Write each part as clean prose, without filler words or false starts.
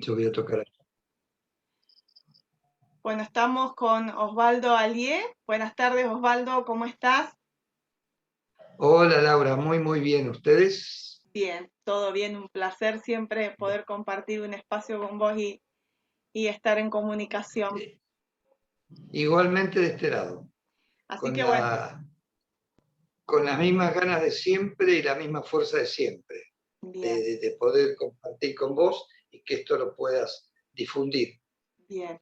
Yo voy a tocar. Bueno, estamos con Osvaldo Alié. Buenas tardes, Osvaldo, ¿cómo estás? Hola Laura, muy bien. ¿Ustedes? Bien, todo bien, un placer siempre poder compartir un espacio con vos y estar en comunicación. Eh, Igualmente de este lado, Así con que bueno, con las mismas ganas de siempre y la misma fuerza de siempre, bien, de poder compartir con vos y que esto lo puedas difundir. bien.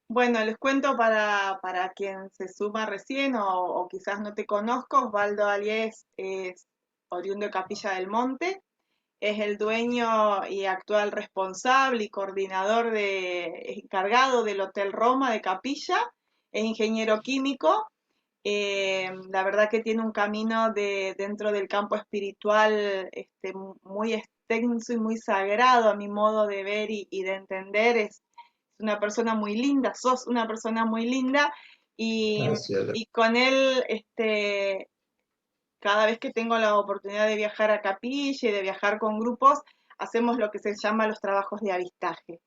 Bueno, les cuento para quien se suma recién o quizás no te conozco, Osvaldo Alié es oriundo de Capilla del Monte, es el dueño y actual responsable y coordinador encargado del Hotel Roma de Capilla, es ingeniero químico. La verdad que tiene un camino dentro del campo espiritual muy extenso y muy sagrado a mi modo de ver y de entender. Es una persona muy linda, sos una persona muy linda y, Gracias. y con él cada vez que tengo la oportunidad de viajar a Capilla y de viajar con grupos, hacemos lo que se llama los trabajos de avistaje,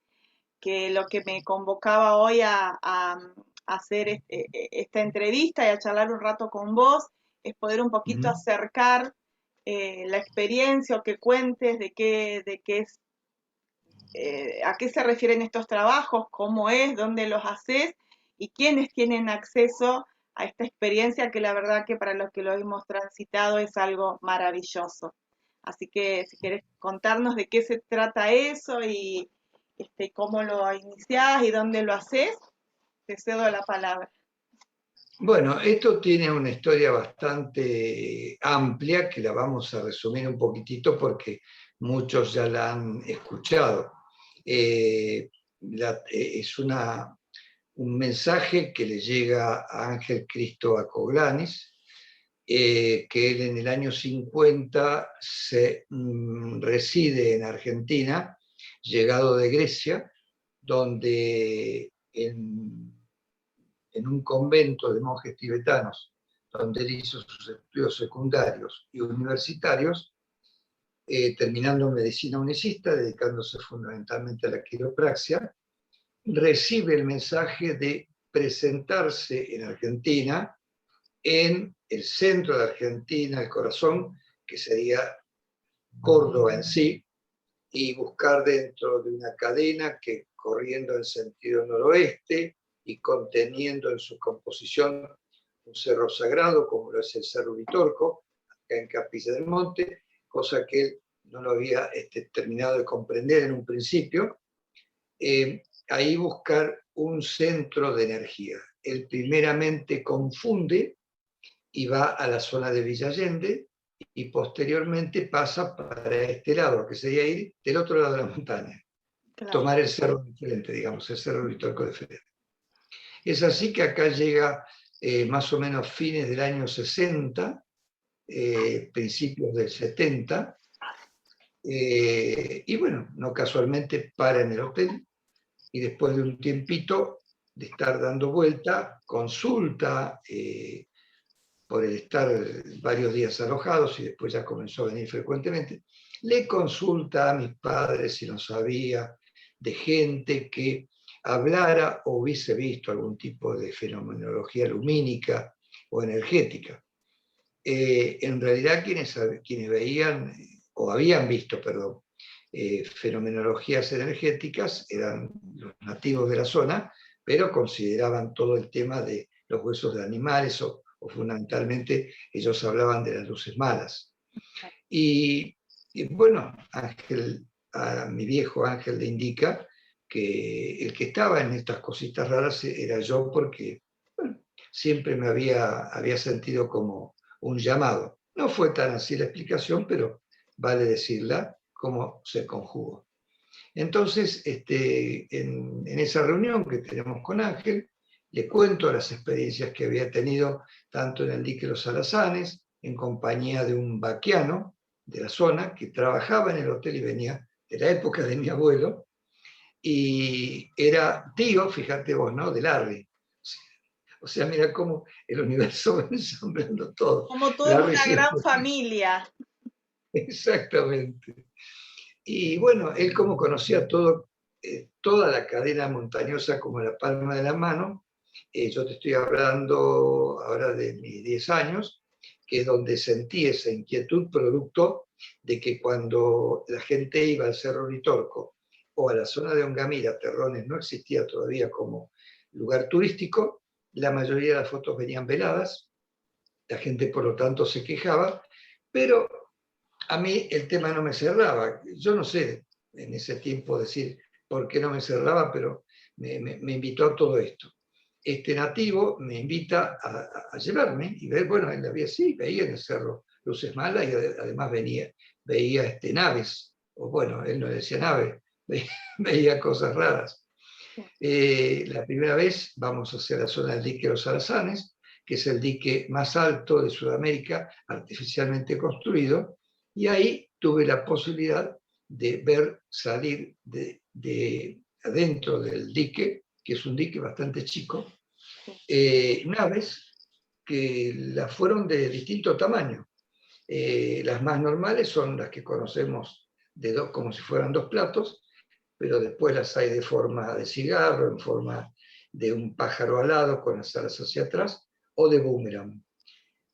que lo que me convocaba hoy a hacer esta entrevista y a charlar un rato con vos es poder un poquito Ujú. acercar la experiencia o que cuentes de qué es, a qué se refieren estos trabajos, cómo es, dónde los haces y quiénes tienen acceso a esta experiencia que la verdad que para los que lo hemos transitado es algo maravilloso. Así que si querés contarnos de qué se trata eso y cómo lo iniciás y dónde lo haces, te cedo la palabra. Bueno, esto tiene una historia bastante amplia que la vamos a resumir un poquitito porque muchos ya la han escuchado. Es un mensaje que le llega a Ángel Cristo Acoglanis, que él en el año 50 reside en Argentina, llegado de Grecia, donde en un convento de monjes tibetanos, donde él hizo sus estudios secundarios y universitarios, terminando medicina unicista, dedicándose fundamentalmente a la quiropraxia, recibe el mensaje de presentarse en Argentina, en el centro de Argentina, el corazón, que sería Córdoba en sí, y buscar dentro de una cadena que corriendo en sentido noroeste y conteniendo en su composición un cerro sagrado como lo es el Cerro Uritorco, acá en Capilla del Monte, cosa que él no lo había terminado de comprender en un principio. Ahí buscar un centro de energía. Él primeramente confunde y va a la zona de Villa Allende y posteriormente pasa para este lado, que sería ir del otro lado de la montaña, Claro. tomar el cerro diferente, digamos, el cerro Uritorco diferente. Es así que acá llega más o menos fines del año 60, principios del 70, y bueno, no casualmente para en el hotel y después de un tiempito de estar dando vuelta, consulta, por el estar varios días alojados y después ya comenzó a venir frecuentemente, le consulta a mis padres si no sabía de gente que hablara o hubiese visto algún tipo de fenomenología lumínica o energética. En realidad quienes veían o habían visto, perdón, fenomenologías energéticas eran los nativos de la zona, pero consideraban todo el tema de los huesos de animales o fundamentalmente ellos hablaban de las luces malas. Y, y bueno, a mi viejo Ángel le indica que el que estaba en estas cositas raras era yo porque bueno, siempre había sentido como un llamado. No fue tan así la explicación, pero vale decirla cómo se conjugó. Entonces, en esa reunión que tenemos con Ángel, le cuento las experiencias que había tenido tanto en el dique Los Alazanes, en compañía de un vaquiano de la zona que trabajaba en el hotel y venía de la época de mi abuelo, y era tío, fíjate vos, ¿no? De Larry. O sea, mira cómo el universo va ensamblando todo. Como toda Larry una gran siempre, familia. exactamente. Y bueno, él como conocía todo, toda la cadena montañosa como la palma de la mano. Yo te estoy hablando ahora de mis 10 años, que es donde sentí esa inquietud producto de que cuando la gente iba al Cerro Uritorco o a la zona de Ongamira, Terrones no existía todavía como lugar turístico, la mayoría de las fotos venían veladas, la gente por lo tanto se quejaba, pero a mí el tema no me cerraba. Yo no sé en ese tiempo decir por qué no me cerraba, pero me invitó a todo esto. Este nativo me invita a llevarme y ver, bueno, él había, sí, veía en el cerro luces malas y además veía naves, o bueno, él no decía nave, veía cosas raras. La primera vez vamos hacia la zona del dique Los Alazanes, que es el dique más alto de Sudamérica, artificialmente construido, y ahí tuve la posibilidad de ver salir de adentro del dique, que es un dique bastante chico, naves que las fueron de distinto tamaño. Las más normales son las que conocemos de dos, como si fueran dos platos, pero después las hay de forma de cigarro, en forma de un pájaro alado con las alas hacia atrás, o de boomerang.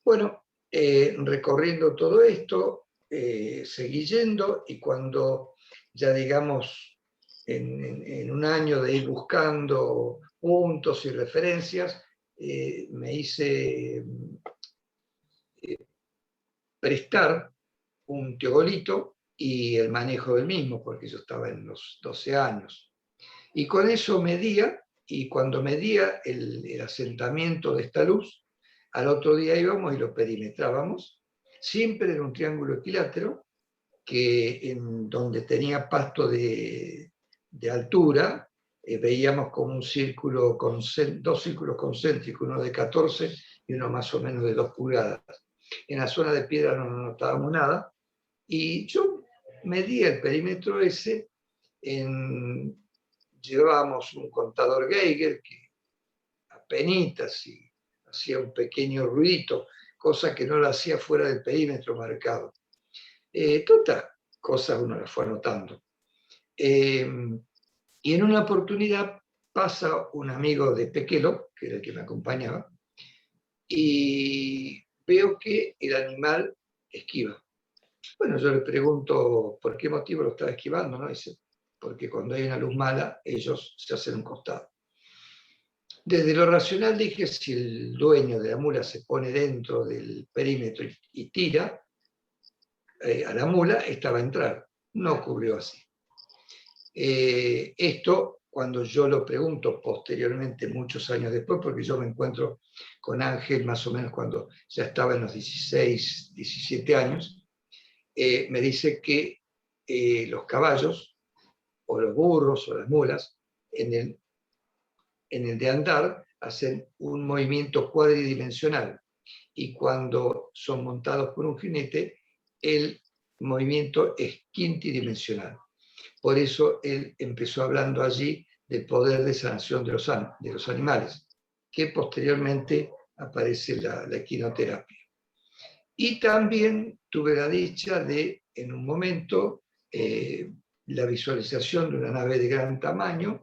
Bueno, recorriendo todo esto, seguí yendo y cuando ya digamos en un año de ir buscando puntos y referencias, me hice prestar un teogolito y el manejo del mismo, porque yo estaba en los 12 años. Y con eso medía, y cuando medía el asentamiento de esta luz, al otro día íbamos y lo perimetrábamos, siempre en un triángulo equilátero, que en donde tenía pasto de altura, veíamos como un círculo, dos círculos concéntricos, uno de 14 y uno más o menos de 2 pulgadas. En la zona de piedra no notábamos nada, y yo medía el perímetro ese llevábamos un contador Geiger que apenitas y hacía un pequeño ruidito, cosa que no lo hacía fuera del perímetro marcado. Todas cosas uno las fue anotando. Y en una oportunidad pasa un amigo de Pequelo, que era el que me acompañaba, y veo que el animal esquiva. Bueno, yo le pregunto por qué motivo lo estaba esquivando, ¿no? Dice, porque cuando hay una luz mala, ellos se hacen un costado. Desde lo racional dije, si el dueño de la mula se pone dentro del perímetro y tira a la mula, esta va a entrar. No ocurrió así. Esto, cuando yo lo pregunto posteriormente, muchos años después, porque yo me encuentro con Ángel más o menos cuando ya estaba en los 16, 17 años, me dice que los caballos, o los burros, o las mulas, en el de andar, hacen un movimiento cuadridimensional, y cuando son montados por un jinete, el movimiento es quintidimensional. Por eso él empezó hablando allí del poder de sanación de los animales, que posteriormente aparece la equinoterapia. Y también tuve la dicha de, en un momento, la visualización de una nave de gran tamaño,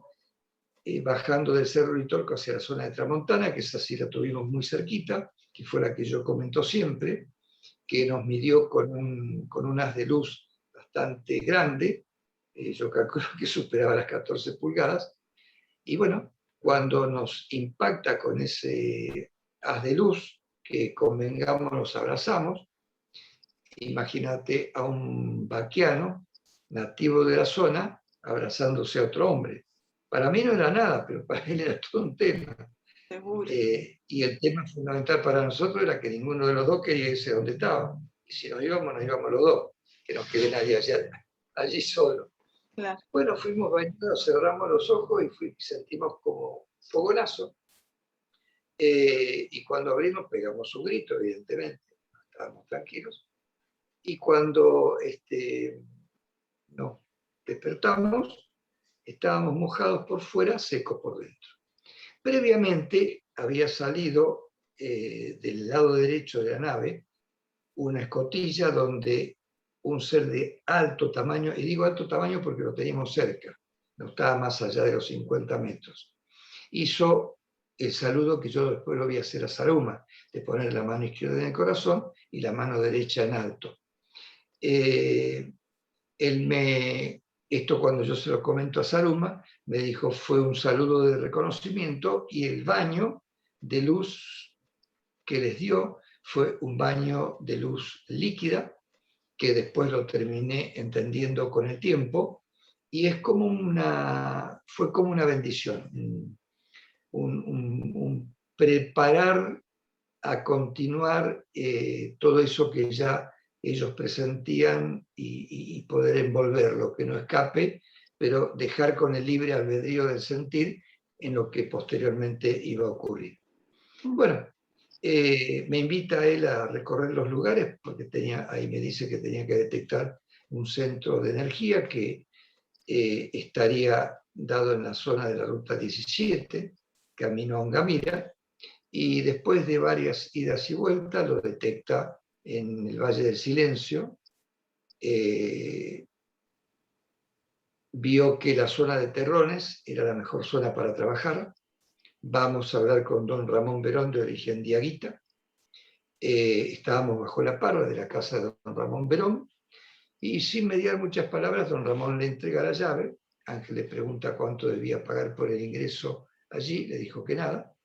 bajando del Cerro Uritorco hacia la zona de Tramontana, que esa sí la tuvimos muy cerquita, que fue la que yo comento siempre, que nos midió con un haz de luz bastante grande, yo calculo que superaba las 14 pulgadas, y bueno, cuando nos impacta con ese haz de luz, que convengamos nos abrazamos, imagínate a un vaquiano nativo de la zona abrazándose a otro hombre. Para mí no era nada, pero para él era todo un tema. Seguro. Y el tema fundamental para nosotros era que ninguno de los dos quería irse donde estaba. Y si nos íbamos los dos, que nos quede nadie allí solo. Claro. Bueno, fuimos bañados, cerramos los ojos y sentimos como fogonazo. Y cuando abrimos pegamos un grito, evidentemente, estábamos tranquilos. Y cuando nos despertamos, estábamos mojados por fuera, secos por dentro. Previamente había salido del lado derecho de la nave una escotilla donde un ser de alto tamaño, y digo alto tamaño porque lo teníamos cerca, no estaba más allá de los 50 metros. Hizo el saludo que yo después lo voy a hacer a Saruma, de poner la mano izquierda en el corazón y la mano derecha en alto. Esto cuando yo se lo comento a Saruma, me dijo fue un saludo de reconocimiento, y el baño de luz que les dio fue un baño de luz líquida, que después lo terminé entendiendo con el tiempo, y es como fue como una bendición, un preparar a continuar todo eso que ya ellos presentían, y poder envolverlo, que no escape, pero dejar con el libre albedrío del sentir en lo que posteriormente iba a ocurrir. Bueno, me invita a él a recorrer los lugares, porque ahí me dice que tenía que detectar un centro de energía que estaría dado en la zona de la ruta 17, camino a Ongamira, y después de varias idas y vueltas lo detecta en el Valle del Silencio. Vio que la zona de Terrones era la mejor zona para trabajar. Vamos a hablar con don Ramón Verón, de origen diaguita. Estábamos bajo la parra de la casa de don Ramón Verón, y sin mediar muchas palabras, don Ramón le entrega la llave. Ángel le pregunta cuánto debía pagar por el ingreso allí, le dijo que nada,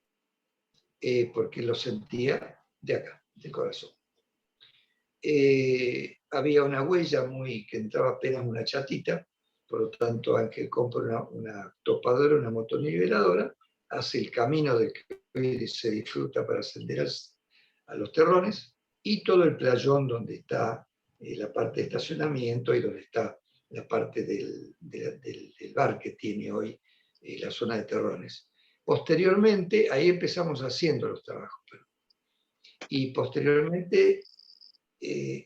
porque lo sentía de acá, del corazón. Había una huella que entraba apenas una chatita, por lo tanto Ángel compra una topadora, una motoniveladora, hace el camino del que hoy se disfruta para ascender a los Terrones, y todo el playón donde está la parte de estacionamiento, y donde está la parte del bar que tiene hoy la zona de Terrones. Posteriormente, ahí empezamos haciendo los trabajos, y posteriormente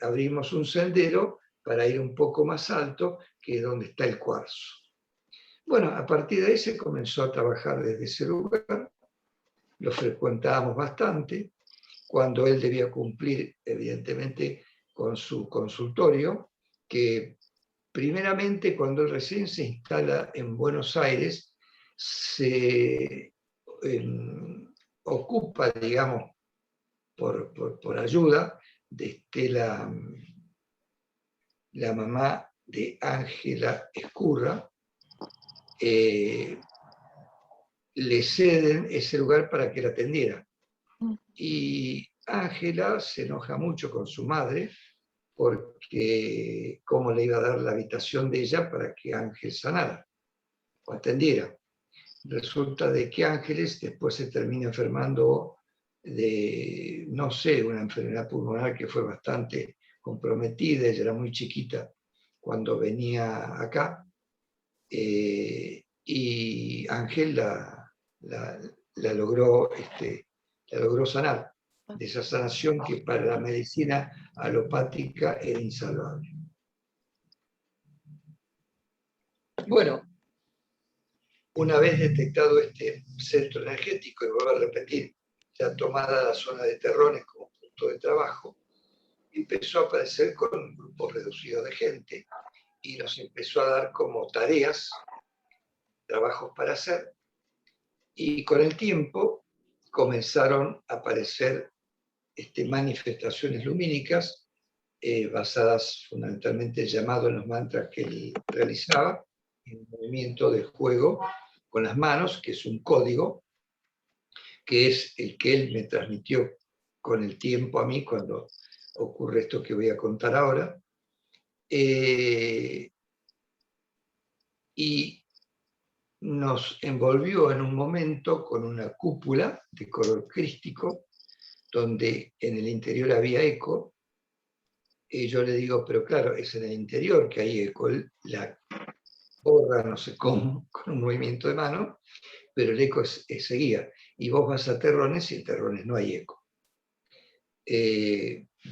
abrimos un sendero para ir un poco más alto, que es donde está el cuarzo. Bueno, a partir de ahí se comenzó a trabajar desde ese lugar, lo frecuentábamos bastante, cuando él debía cumplir, evidentemente, con su consultorio, que primeramente cuando él recién se instala en Buenos Aires, se ocupa, digamos, por ayuda de Estela, la mamá de Ángela Escurra, le ceden ese lugar para que la atendiera. Y Ángela se enoja mucho con su madre, porque cómo le iba a dar la habitación de ella para que Ángel sanara o atendiera. Resulta de que Ángeles después se termina enfermando de, no sé, una enfermedad pulmonar que fue bastante comprometida. Ella era muy chiquita cuando venía acá, y Ángel la logró sanar, de esa sanación que para la medicina alopática era insalvable. Bueno, una vez detectado este centro energético, y vuelvo a repetir, ya tomada la zona de Terrones como punto de trabajo, empezó a aparecer con un grupo reducido de gente, y nos empezó a dar como tareas, trabajos para hacer, y con el tiempo comenzaron a aparecer manifestaciones lumínicas, basadas fundamentalmente en llamado en los mantras que él realizaba, en un movimiento de juego con las manos, que es un código, que es el que él me transmitió con el tiempo a mí cuando ocurre esto que voy a contar ahora. Y nos envolvió en un momento con una cúpula de color crístico, donde en el interior había eco. Y yo le digo, pero claro, es en el interior que hay eco. La borra, no sé cómo, con un movimiento de mano, pero el eco seguía. Y vos vas a Terrones y en Terrones no hay eco.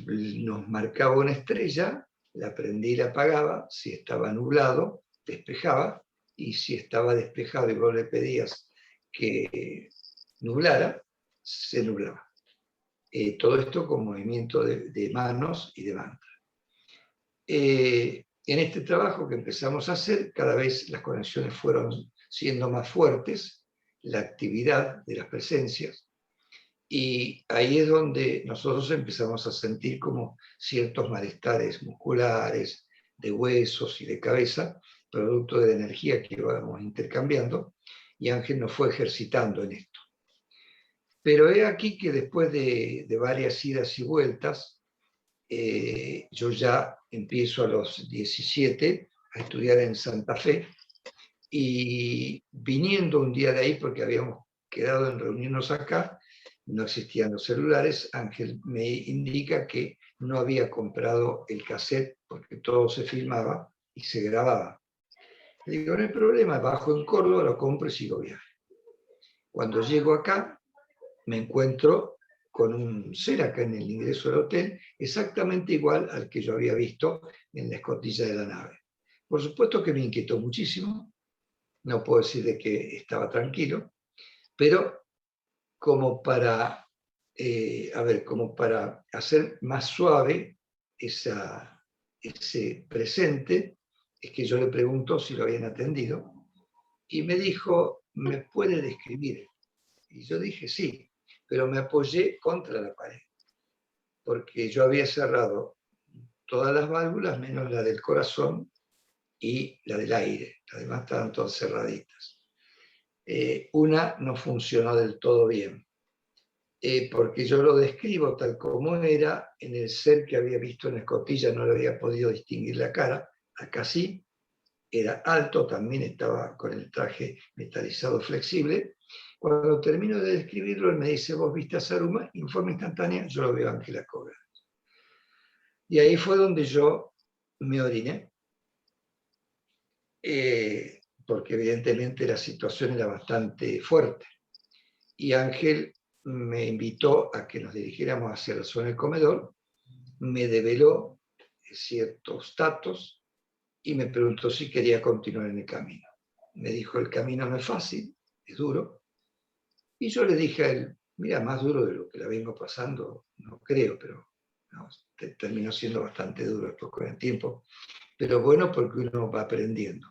Nos marcaba una estrella, la prendí y la apagaba. Si estaba nublado, despejaba, y si estaba despejado y vos le pedías que nublara, se nublaba. Todo esto con movimiento de manos y de mantra. En este trabajo que empezamos a hacer, cada vez las conexiones fueron siendo más fuertes, la actividad de las presencias, y ahí es donde nosotros empezamos a sentir como ciertos malestares musculares, de huesos y de cabeza, producto de la energía que íbamos intercambiando, y Ángel nos fue ejercitando en esto. Pero he aquí que después de varias idas y vueltas, yo ya empiezo a los 17 a estudiar en Santa Fe, y viniendo un día de ahí, porque habíamos quedado en reunirnos acá, no existían los celulares, Ángel me indica que no había comprado el cassette porque todo se filmaba y se grababa. Le digo, no hay problema, bajo en Córdoba, lo compro y sigo viaje. Cuando llego acá, me encuentro con un ser acá en el ingreso del hotel, exactamente igual al que yo había visto en la escotilla de la nave. Por supuesto que me inquietó muchísimo, no puedo decir de que estaba tranquilo, pero como para, como para hacer más suave ese presente, es que yo le pregunto si lo habían atendido, y me dijo, ¿me puede describir? Y yo dije, sí, pero me apoyé contra la pared, porque yo había cerrado todas las válvulas, menos la del corazón y la del aire, las demás estaban todas cerraditas. Una no funcionó del todo bien, porque yo lo describo tal como era, en el ser que había visto en la escotilla no le había podido distinguir la cara, acá sí, era alto, también estaba con el traje metalizado flexible. Cuando termino de describirlo, él me dice, ¿vos viste a Saruma? Informe instantáneo, yo lo veo a Ángela Cobra. Y ahí fue donde yo me oriné, porque evidentemente la situación era bastante fuerte. Y Ángel me invitó a que nos dirigiéramos hacia la zona del comedor, me develó ciertos datos y me preguntó si quería continuar en el camino. Me dijo, el camino no es fácil, es duro. Y yo le dije a él, mira, más duro de lo que la vengo pasando, no creo, pero no, terminó siendo bastante duro después con el tiempo. Pero bueno, porque uno va aprendiendo.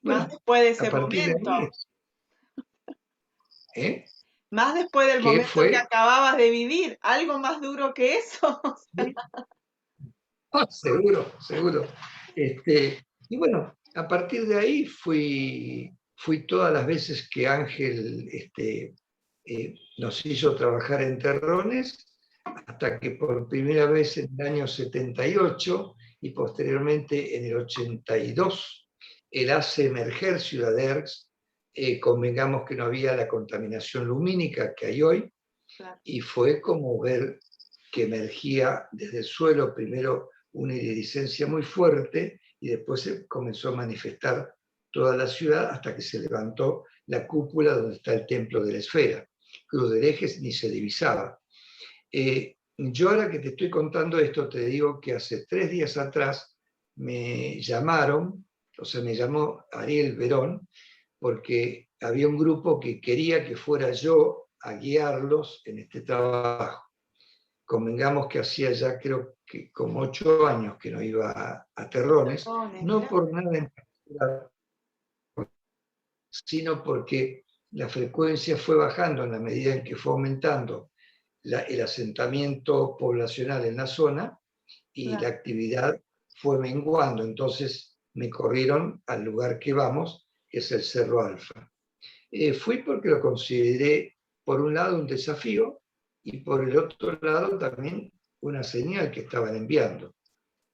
Más Bueno, después de a ese partir de ahí, momento, ¿eh? más después del ¿Qué momento que fue? acababas de vivir, algo más duro que eso. Ah, seguro, seguro. Y bueno, a partir de ahí fui todas las veces que Ángel nos hizo trabajar en Terrones, hasta que por primera vez en el año 78 y posteriormente en el 82, él hace emerger Ciudad Erx, convengamos que no había la contaminación lumínica que hay hoy, Claro. y fue como ver que emergía desde el suelo primero una iridiscencia muy fuerte y después se comenzó a manifestar toda la ciudad hasta que se levantó la cúpula donde está el templo de la esfera. Cruz del Eje ni se divisaba. Yo ahora que te estoy contando esto, te digo que hace 3 días atrás me llamaron, o sea, me llamó Ariel Verón, porque había un grupo que quería que fuera yo a guiarlos en este trabajo. Convengamos que hacía ya creo que como 8 años que no iba a Terrones, no por nada en particular, sino porque la frecuencia fue bajando en la medida en que fue aumentando el asentamiento poblacional en la zona y la actividad fue menguando. Entonces me corrieron al lugar que vamos, que es el Cerro Alfa. Fui porque lo consideré, por un lado, un desafío y por el otro lado también una señal que estaban enviando.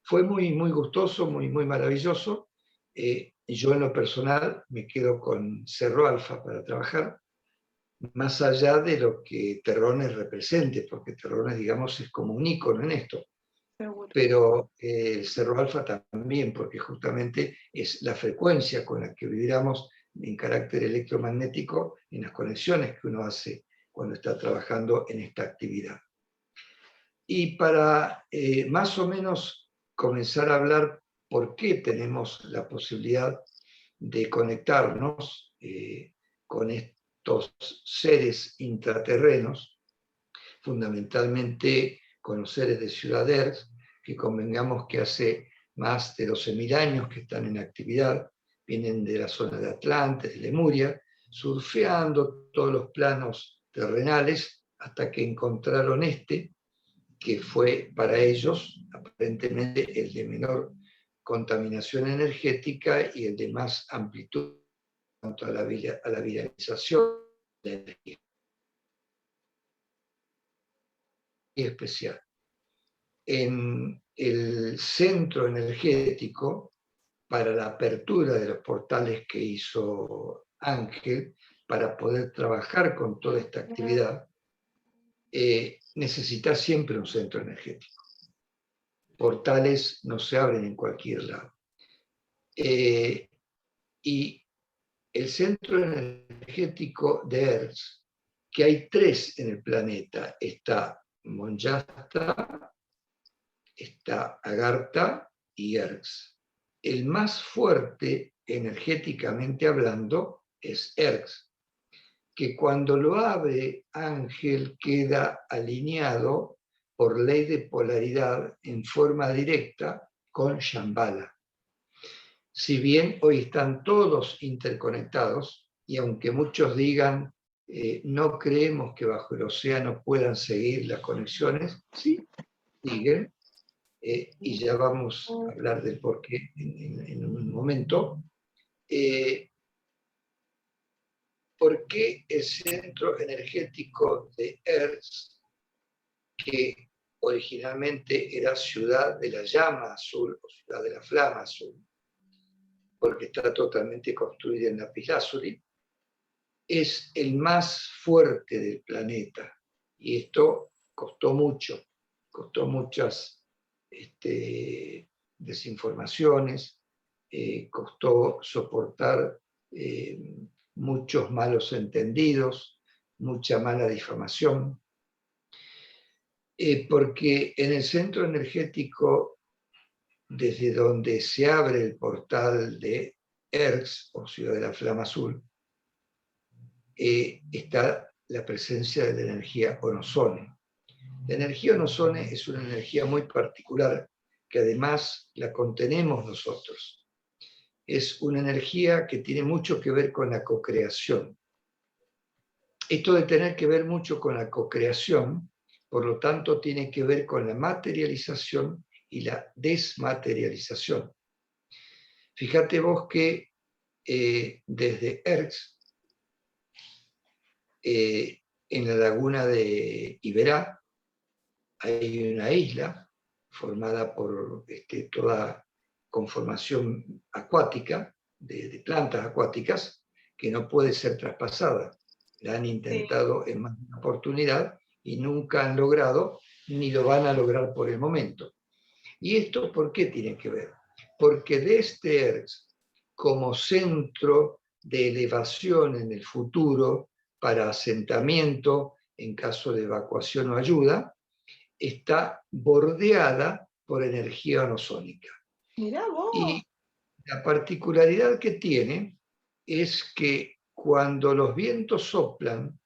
Fue muy, muy gustoso, muy, muy maravilloso. Yo en lo personal me quedo con Cerro Alfa para trabajar, más allá de lo que Terrones represente, porque Terrones, digamos, es como un ícono en esto. Seguro. Pero el Cerro Alfa también, porque justamente es la frecuencia con la que vibramos en carácter electromagnético en las conexiones que uno hace cuando está trabajando en esta actividad. Y para más o menos comenzar a hablar por qué tenemos la posibilidad de conectarnos con estos seres intraterrenos, fundamentalmente con los seres de Ciudad Erx, que convengamos que hace más de 12.000 años que están en actividad, vienen de la zona de Atlantes, de Lemuria, surfeando todos los planos terrenales hasta que encontraron este, que fue para ellos aparentemente el de menor contaminación energética y el de más amplitud en cuanto a la viralización de la energía. Y especial. En el centro energético, para la apertura de los portales que hizo Ángel, para poder trabajar con toda esta actividad, necesita siempre un centro energético. Portales no se abren en cualquier lado. Y el centro energético de Hertz, que hay 3 en el planeta, está Monjasta, está Agartha y Hertz. El más fuerte energéticamente hablando es Hertz, que cuando lo abre Ángel queda alineado por ley de polaridad en forma directa con Shambhala. Si bien hoy están todos interconectados, y aunque muchos digan no creemos que bajo el océano puedan seguir las conexiones, sí, siguen, y ya vamos a hablar del porqué en un momento. ¿Por qué el centro energético de Hertz, que originalmente era ciudad de la llama azul o ciudad de la flama azul, porque está totalmente construida en lapislázuli, es el más fuerte del planeta? Y esto costó mucho, costó muchas desinformaciones, costó soportar muchos malos entendidos, mucha mala difamación, porque en el centro energético, desde donde se abre el portal de Hertz, o Ciudad de la Flama Azul, está la presencia de la energía Onosone. La energía Onosone es una energía muy particular, que además la contenemos nosotros. Es una energía que tiene mucho que ver con la cocreación. Esto de tener que ver mucho con la cocreación, por lo tanto, tiene que ver con la materialización y la desmaterialización. Fíjate vos que desde Hertz, en la laguna de Iberá, hay una isla formada por toda conformación acuática, de plantas acuáticas, que no puede ser traspasada. La han intentado en más de una oportunidad y nunca han logrado, ni lo van a lograr por el momento. ¿Y esto por qué tiene que ver? Porque desde Hertz, como centro de elevación en el futuro para asentamiento en caso de evacuación o ayuda, está bordeada por energía onosónica. Mirá vos. Y la particularidad que tiene es que cuando los vientos soplan,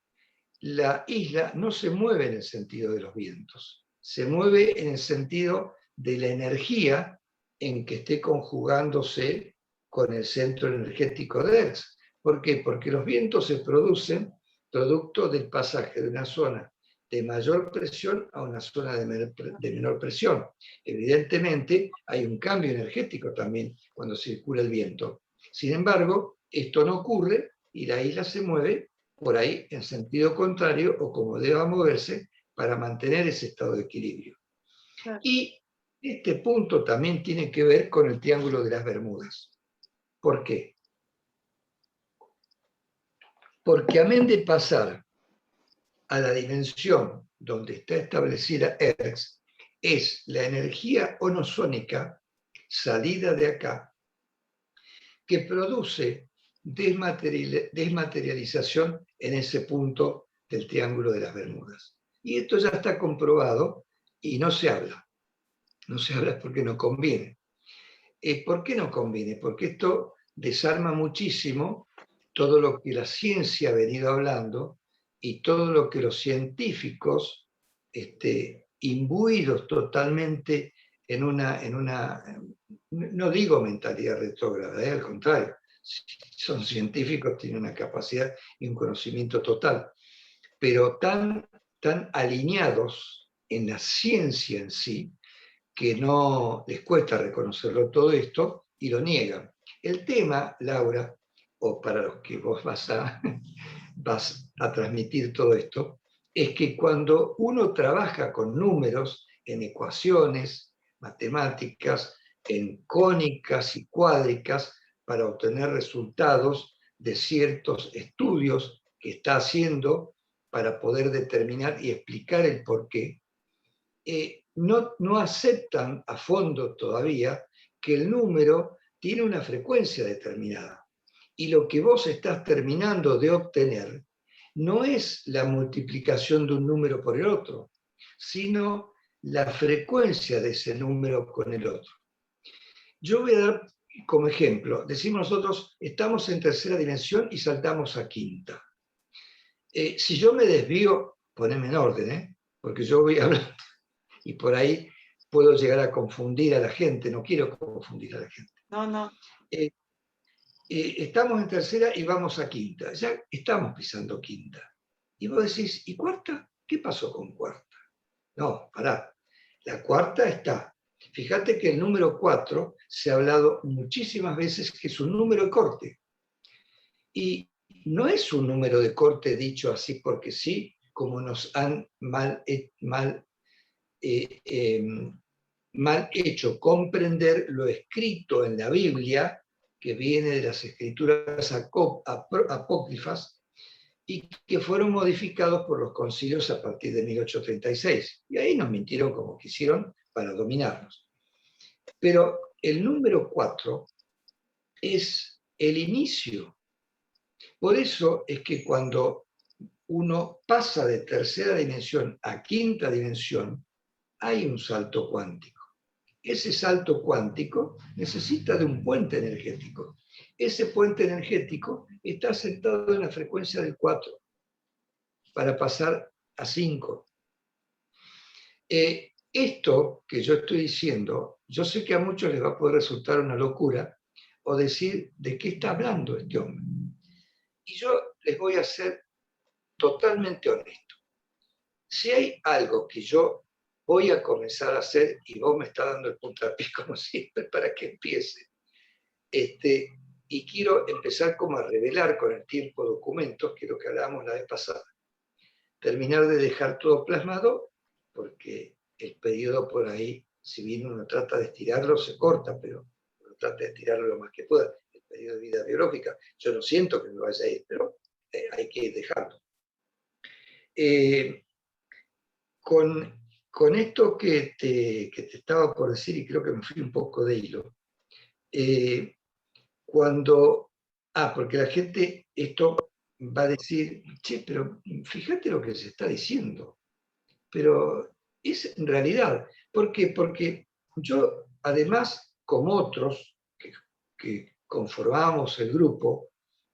la isla no se mueve en el sentido de los vientos, se mueve en el sentido de la energía en que esté conjugándose con el centro energético de Hertz. ¿Por qué? Porque los vientos se producen producto del pasaje de una zona de mayor presión a una zona de menor presión. Evidentemente hay un cambio energético también cuando circula el viento. Sin embargo, esto no ocurre y la isla se mueve por ahí en sentido contrario o como deba moverse para mantener ese estado de equilibrio. Claro. Y este punto también tiene que ver con el Triángulo de las Bermudas. ¿Por qué? Porque amén de pasar a la dimensión donde está establecida Hertz, es la energía onosónica salida de acá que produce desmaterialización en ese punto del Triángulo de las Bermudas. Y esto ya está comprobado y no se habla. No se habla porque no conviene. ¿Por qué no conviene? Porque esto desarma muchísimo todo lo que la ciencia ha venido hablando y todo lo que los científicos, imbuidos totalmente en una no digo mentalidad retrógrada, al contrario, son científicos, tienen una capacidad y un conocimiento total, pero tan alineados en la ciencia en sí, que no les cuesta reconocerlo todo esto y lo niegan. El tema, Laura, o para los que vos vas a transmitir todo esto, es que cuando uno trabaja con números en ecuaciones matemáticas, en cónicas y cuádricas, para obtener resultados de ciertos estudios que está haciendo para poder determinar y explicar el porqué, no aceptan a fondo todavía que el número tiene una frecuencia determinada. Y lo que vos estás terminando de obtener no es la multiplicación de un número por el otro, sino la frecuencia de ese número con el otro. Yo voy a dar como ejemplo, decimos nosotros, estamos en tercera dimensión y saltamos a quinta. Si yo me desvío, poneme en orden, porque yo voy a hablar y por ahí puedo llegar a confundir a la gente, no quiero confundir a la gente. No. Estamos en tercera y vamos a quinta, ya estamos pisando quinta. Y vos decís, ¿y cuarta? ¿Qué pasó con cuarta? No, pará, la cuarta está. Fíjate que el número 4 se ha hablado muchísimas veces que es un número de corte. Y no es un número de corte dicho así porque sí, como nos han mal hecho comprender lo escrito en la Biblia, que viene de las escrituras apócrifas, y que fueron modificados por los concilios a partir de 1836. Y ahí nos mintieron como quisieron para dominarnos. Pero el número 4 es el inicio. Por eso es que cuando uno pasa de tercera dimensión a quinta dimensión, hay un salto cuántico. Ese salto cuántico necesita de un puente energético. Ese puente energético está sentado en la frecuencia del 4 para pasar a 5. Esto que yo estoy diciendo, yo sé que a muchos les va a poder resultar una locura o decir de qué está hablando este hombre. Y yo les voy a ser totalmente honesto. Si hay algo que yo voy a comenzar a hacer, y vos me estás dando el puntapié como siempre para que empiece, y quiero empezar como a revelar con el tiempo documentos, que es lo que hablábamos la vez pasada. Terminar de dejar todo plasmado, porque el periodo por ahí, si bien uno trata de estirarlo, se corta, pero uno trata de estirarlo lo más que pueda. El periodo de vida biológica, yo no siento que me vaya a ir, pero hay que dejarlo. Con esto que te estaba por decir, y creo que me fui un poco de hilo, porque la gente esto va a decir, che, pero fíjate lo que se está diciendo. Pero es en realidad, ¿por qué? Porque yo, además, como otros que conformamos el grupo,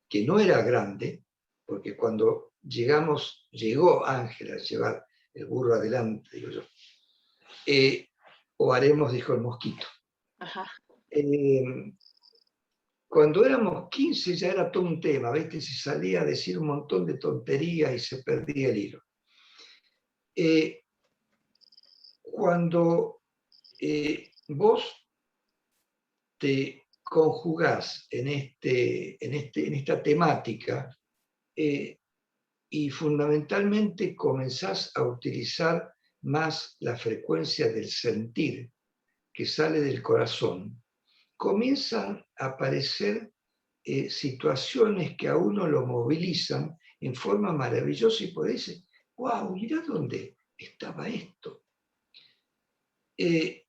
que no era grande, porque cuando llegó Ángela a llevar el burro adelante, digo yo, o haremos, dijo el mosquito. Ajá. Cuando éramos 15 ya era todo un tema, ¿viste? Se salía a decir un montón de tonterías y se perdía el hilo. Cuando vos te conjugás en esta temática y fundamentalmente comenzás a utilizar más la frecuencia del sentir que sale del corazón, comienzan a aparecer situaciones que a uno lo movilizan en forma maravillosa y por ahí dice, wow, mirá dónde estaba esto. Y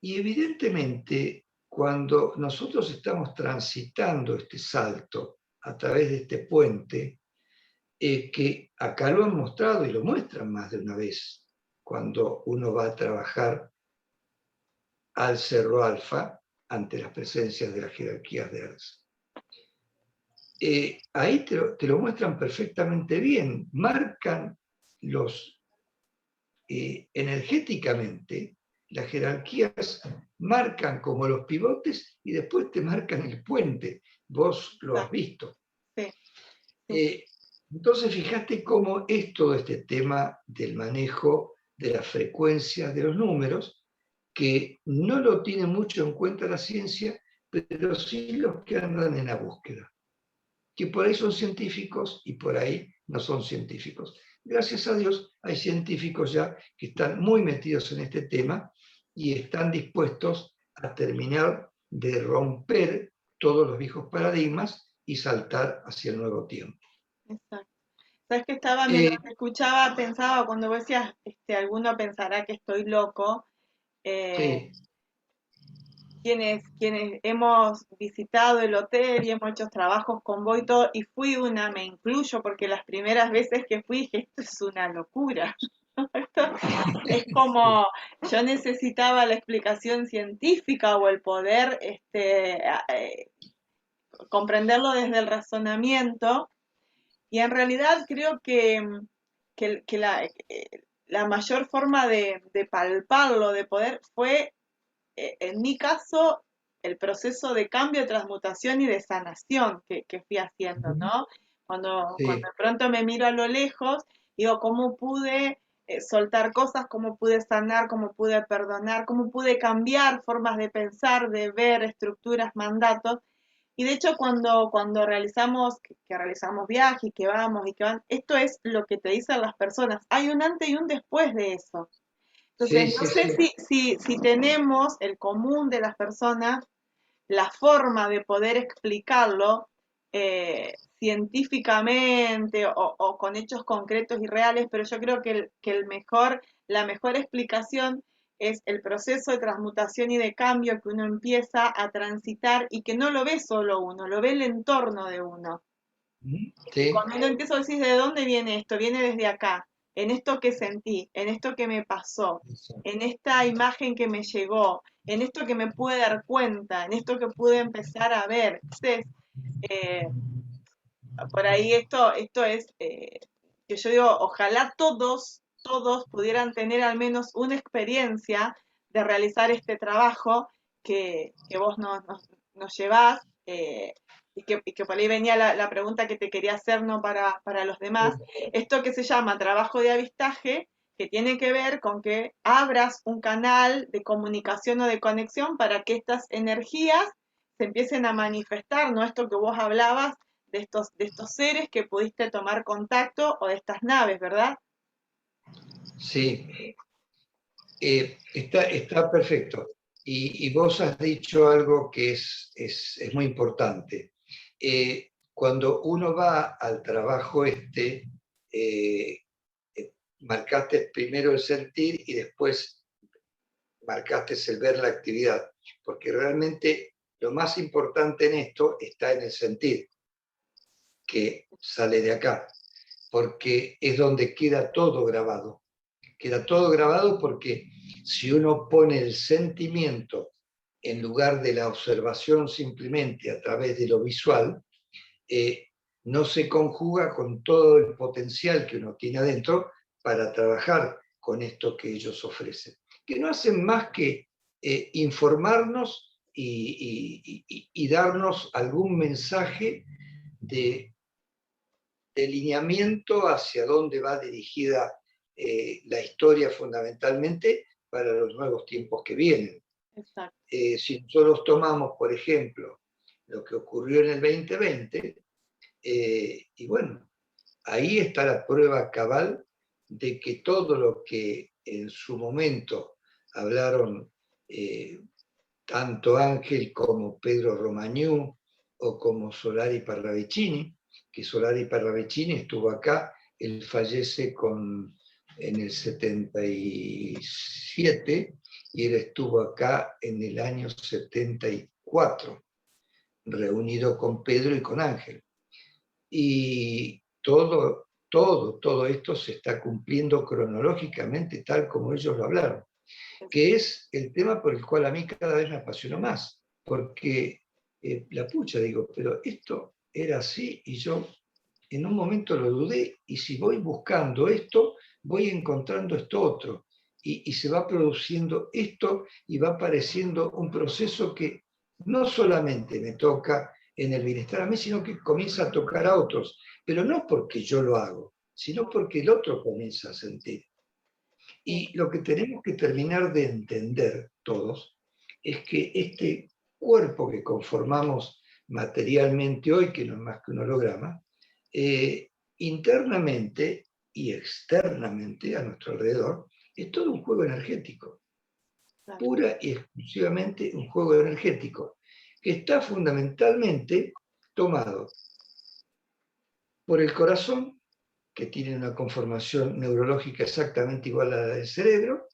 evidentemente, cuando nosotros estamos transitando este salto a través de este puente, que acá lo han mostrado y lo muestran más de una vez, cuando uno va a trabajar al Cerro Alfa ante las presencias de las jerarquías de Erz. Ahí te lo muestran perfectamente bien, marcan energéticamente Las jerarquías marcan como los pivotes y después te marcan el puente. Vos lo has visto. Sí, entonces, fíjate cómo es todo este tema del manejo de las frecuencias de los números, que no lo tiene mucho en cuenta la ciencia, pero sí los que andan en la búsqueda, que por ahí son científicos y por ahí no son científicos. Gracias a Dios hay científicos ya que están muy metidos en este tema y están dispuestos a terminar de romper todos los viejos paradigmas y saltar hacia el nuevo tiempo. exacto. Sabes que estaba, mientras te escuchaba, pensaba cuando vos decías, alguno pensará que estoy loco. Sí. Quienes hemos visitado el hotel y hemos hecho trabajos con Boito, y fui una, me incluyo, porque las primeras veces que fui dije, esto es una locura. Esto es como, yo necesitaba la explicación científica o el poder comprenderlo desde el razonamiento, y en realidad creo que la mayor forma de palparlo, de poder, fue en mi caso, el proceso de cambio, transmutación y de sanación que fui haciendo, ¿no? Cuando Sí. de pronto me miro a lo lejos, digo, ¿cómo pude soltar cosas? ¿Cómo pude sanar? ¿Cómo pude perdonar? ¿Cómo pude cambiar formas de pensar, de ver, estructuras, mandatos? Y de hecho, cuando realizamos, que realizamos viajes, que vamos y que van, esto es lo que te dicen las personas. Hay un antes y un después de eso. Entonces, Sí, no sí, sé sí. si tenemos el común de las personas la forma de poder explicarlo científicamente o con hechos concretos y reales, pero yo creo la mejor explicación es el proceso de transmutación y de cambio que uno empieza a transitar y que no lo ve solo uno, lo ve el entorno de uno. Y Sí. cuando uno empieza a decir, ¿de dónde viene esto? Viene desde acá, en esto que sentí, en esto que me pasó, en esta imagen que me llegó, en esto que me pude dar cuenta, en esto que pude empezar a ver. Entonces, eh, por ahí esto es, que yo digo, ojalá todos pudieran tener al menos una experiencia de realizar este trabajo que vos nos llevás, y que por ahí venía la pregunta que te quería hacer, ¿no? Para los demás, esto que se llama trabajo de avistaje, que tiene que ver con que abras un canal de comunicación o de conexión para que estas energías se empiecen a manifestar, ¿no? Esto que vos hablabas de estos seres que pudiste tomar contacto, o de estas naves, ¿verdad? Sí. Está perfecto. Y vos has dicho algo que es muy importante. Cuando uno va al trabajo eh, marcaste primero el sentir y después marcaste el ver la actividad, porque realmente lo más importante en esto está en el sentir, que sale de acá, porque es donde queda todo grabado. Queda todo grabado porque si uno pone el sentimiento en lugar de la observación simplemente a través de lo visual, no se conjuga con todo el potencial que uno tiene adentro para trabajar con esto que ellos ofrecen, que no hacen más que informarnos y darnos algún mensaje de lineamiento hacia dónde va dirigida la historia fundamentalmente para los nuevos tiempos que vienen. Exacto. Si nosotros tomamos, por ejemplo, lo que ocurrió en el 2020, y bueno, ahí está la prueba cabal de que todo lo que en su momento hablaron tanto Ángel como Pedro Romagnù o como Solari Parravicini, que Solari Parravicini estuvo acá, él fallece en el 77 y él estuvo acá en el año 74, reunido con Pedro y con Ángel. Y todo esto se está cumpliendo cronológicamente tal como ellos lo hablaron, que es el tema por el cual a mí cada vez me apasionó más, porque la pucha, digo, pero esto era así y yo en un momento lo dudé y si voy buscando esto, voy encontrando esto otro. y se va produciendo esto y va apareciendo un proceso que no solamente me toca en el bienestar a mí, sino que comienza a tocar a otros, pero no porque yo lo hago, sino porque el otro comienza a sentir. Y lo que tenemos que terminar de entender todos es que este cuerpo que conformamos materialmente hoy, que no es más que un holograma, internamente y externamente a nuestro alrededor, es todo un juego energético, pura y exclusivamente un juego energético, que está fundamentalmente tomado por el corazón, que tiene una conformación neurológica exactamente igual a la del cerebro,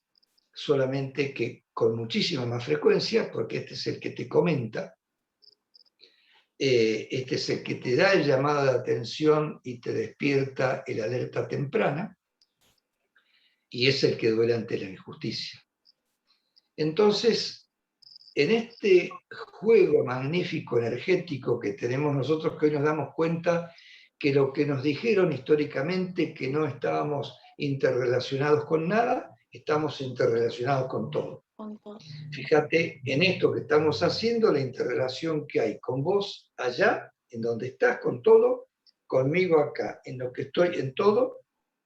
solamente que con muchísima más frecuencia, porque este es el que te comenta, este es el que te da el llamado de atención y te despierta el alerta temprana, y es el que duele ante la injusticia. Entonces, en este juego magnífico energético que tenemos nosotros, que hoy nos damos cuenta que lo que nos dijeron históricamente, que no estábamos interrelacionados con nada, estamos interrelacionados con todo. Fíjate en esto que estamos haciendo, la interrelación que hay con vos allá, en donde estás, con todo, conmigo acá, en lo que estoy, en todo,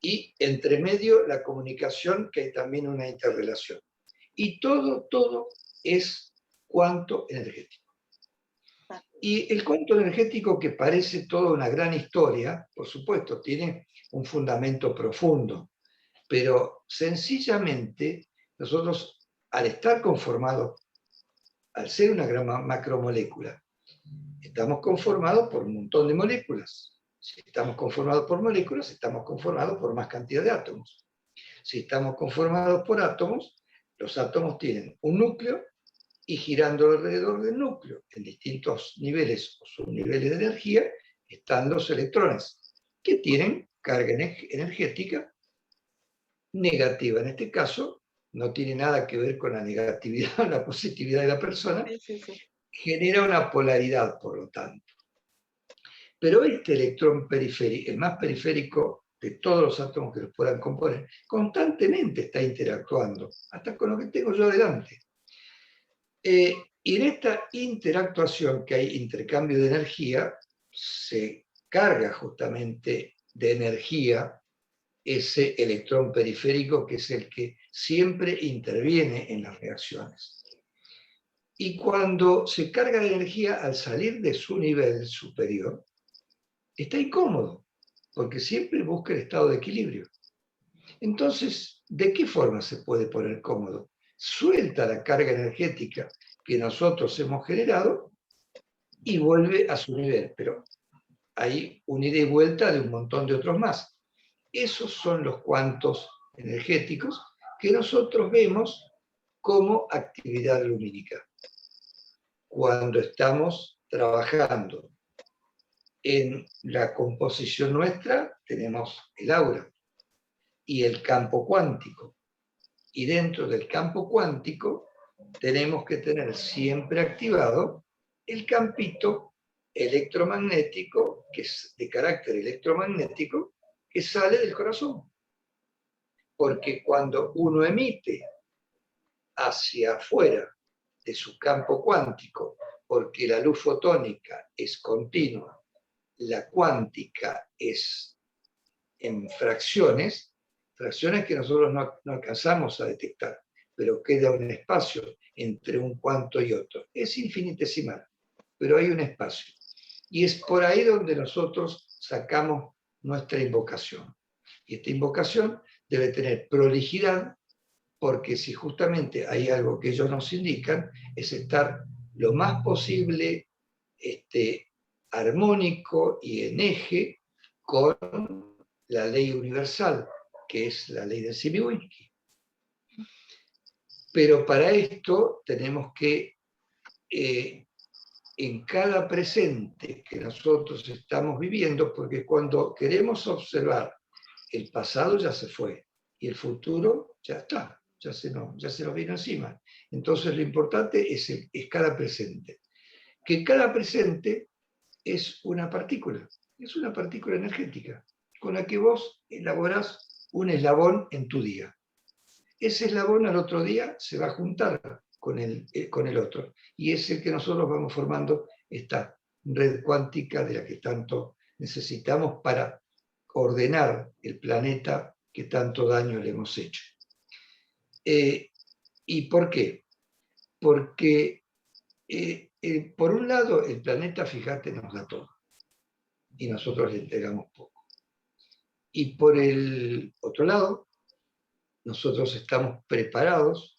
y entre medio la comunicación, que hay también una interrelación. Y todo es cuanto energético. Y el cuanto energético, que parece toda una gran historia, por supuesto, tiene un fundamento profundo, pero sencillamente nosotros, al estar conformados, al ser una gran macromolécula, estamos conformados por un montón de moléculas. Si estamos conformados por moléculas, estamos conformados por más cantidad de átomos. Si estamos conformados por átomos, los átomos tienen un núcleo y girando alrededor del núcleo, en distintos niveles o subniveles de energía, están los electrones, que tienen carga energética negativa. En este caso, no tiene nada que ver con la negatividad o la positividad de la persona, genera una polaridad, por lo tanto. Pero este electrón periférico, el más periférico de todos los átomos que los puedan componer, constantemente está interactuando, hasta con lo que tengo yo delante. Y en esta interactuación, que hay intercambio de energía, se carga justamente de energía ese electrón periférico, que es el que siempre interviene en las reacciones. Y cuando se carga de energía, al salir de su nivel superior, está incómodo, porque siempre busca el estado de equilibrio. Entonces, ¿de qué forma se puede poner cómodo? Suelta la carga energética que nosotros hemos generado y vuelve a su nivel, pero hay un ida y vuelta de un montón de otros más. Esos son los cuantos energéticos que nosotros vemos como actividad lumínica. Cuando estamos trabajando en la composición nuestra, tenemos el aura y el campo cuántico. Y dentro del campo cuántico tenemos que tener siempre activado el campito electromagnético, que es de carácter electromagnético, que sale del corazón. Porque cuando uno emite hacia afuera de su campo cuántico, porque la luz fotónica es continua, la cuántica es en fracciones que nosotros no alcanzamos a detectar, pero queda un espacio entre un cuanto y otro. Es infinitesimal, pero hay un espacio. Y es por ahí donde nosotros sacamos nuestra invocación. Y esta invocación debe tener prolijidad, porque si justamente hay algo que ellos nos indican, es estar lo más posible armónico y en eje con la ley universal, que es la ley de Simiwinski. Pero para esto tenemos que, en cada presente que nosotros estamos viviendo, porque cuando queremos observar el pasado ya se fue y el futuro ya está, ya se nos vino encima. Entonces lo importante es cada presente. Que cada presente es una partícula energética, con la que vos elaborás un eslabón en tu día. ese eslabón al otro día se va a juntar con el otro, y es el que nosotros vamos formando esta red cuántica de la que tanto necesitamos para ordenar el planeta que tanto daño le hemos hecho. ¿Y por qué? Porque por un lado el planeta, fíjate, nos da todo y nosotros le entregamos poco. Y por el otro lado, nosotros estamos preparados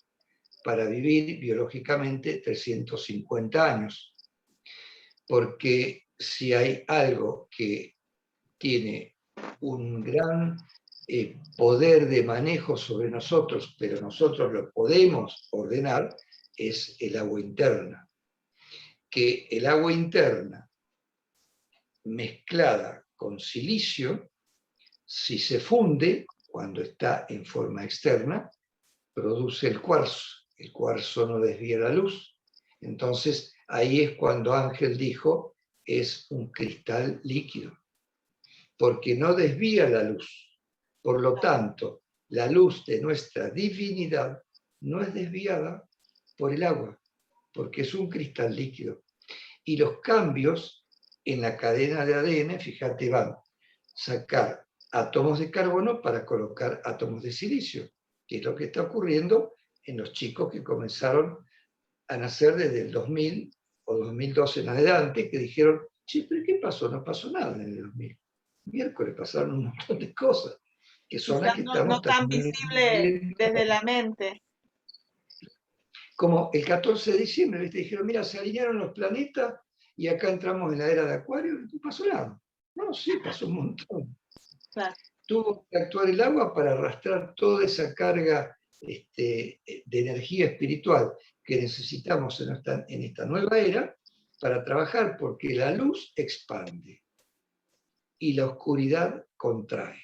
para vivir biológicamente 350 años, porque si hay algo que tiene un gran poder de manejo sobre nosotros, pero nosotros lo podemos ordenar, es el agua interna. Que el agua interna mezclada con silicio, si se funde, cuando está en forma externa, produce el cuarzo. El cuarzo no desvía la luz. Entonces, ahí es cuando Ángel dijo, es un cristal líquido, porque no desvía la luz. Por lo tanto, la luz de nuestra divinidad no es desviada por el agua, porque es un cristal líquido. Y los cambios en la cadena de ADN, fíjate, van a sacar átomos de carbono para colocar átomos de silicio, que es lo que está ocurriendo en los chicos que comenzaron a nacer desde el 2000 o 2012 en adelante, que dijeron, sí, pero ¿qué pasó? No pasó nada en el 2000. Miércoles pasaron un montón de cosas, que son las Quizás que no, no estamos tan también visible desde la mente. como el 14 de diciembre, ¿viste? Dijeron, mira, se alinearon los planetas y acá entramos en la era de Acuario y no pasó nada. No, sí, pasó un montón. Claro. Tuvo que actuar el agua para arrastrar toda esa carga de energía espiritual que necesitamos en esta nueva era para trabajar, porque la luz expande y la oscuridad contrae.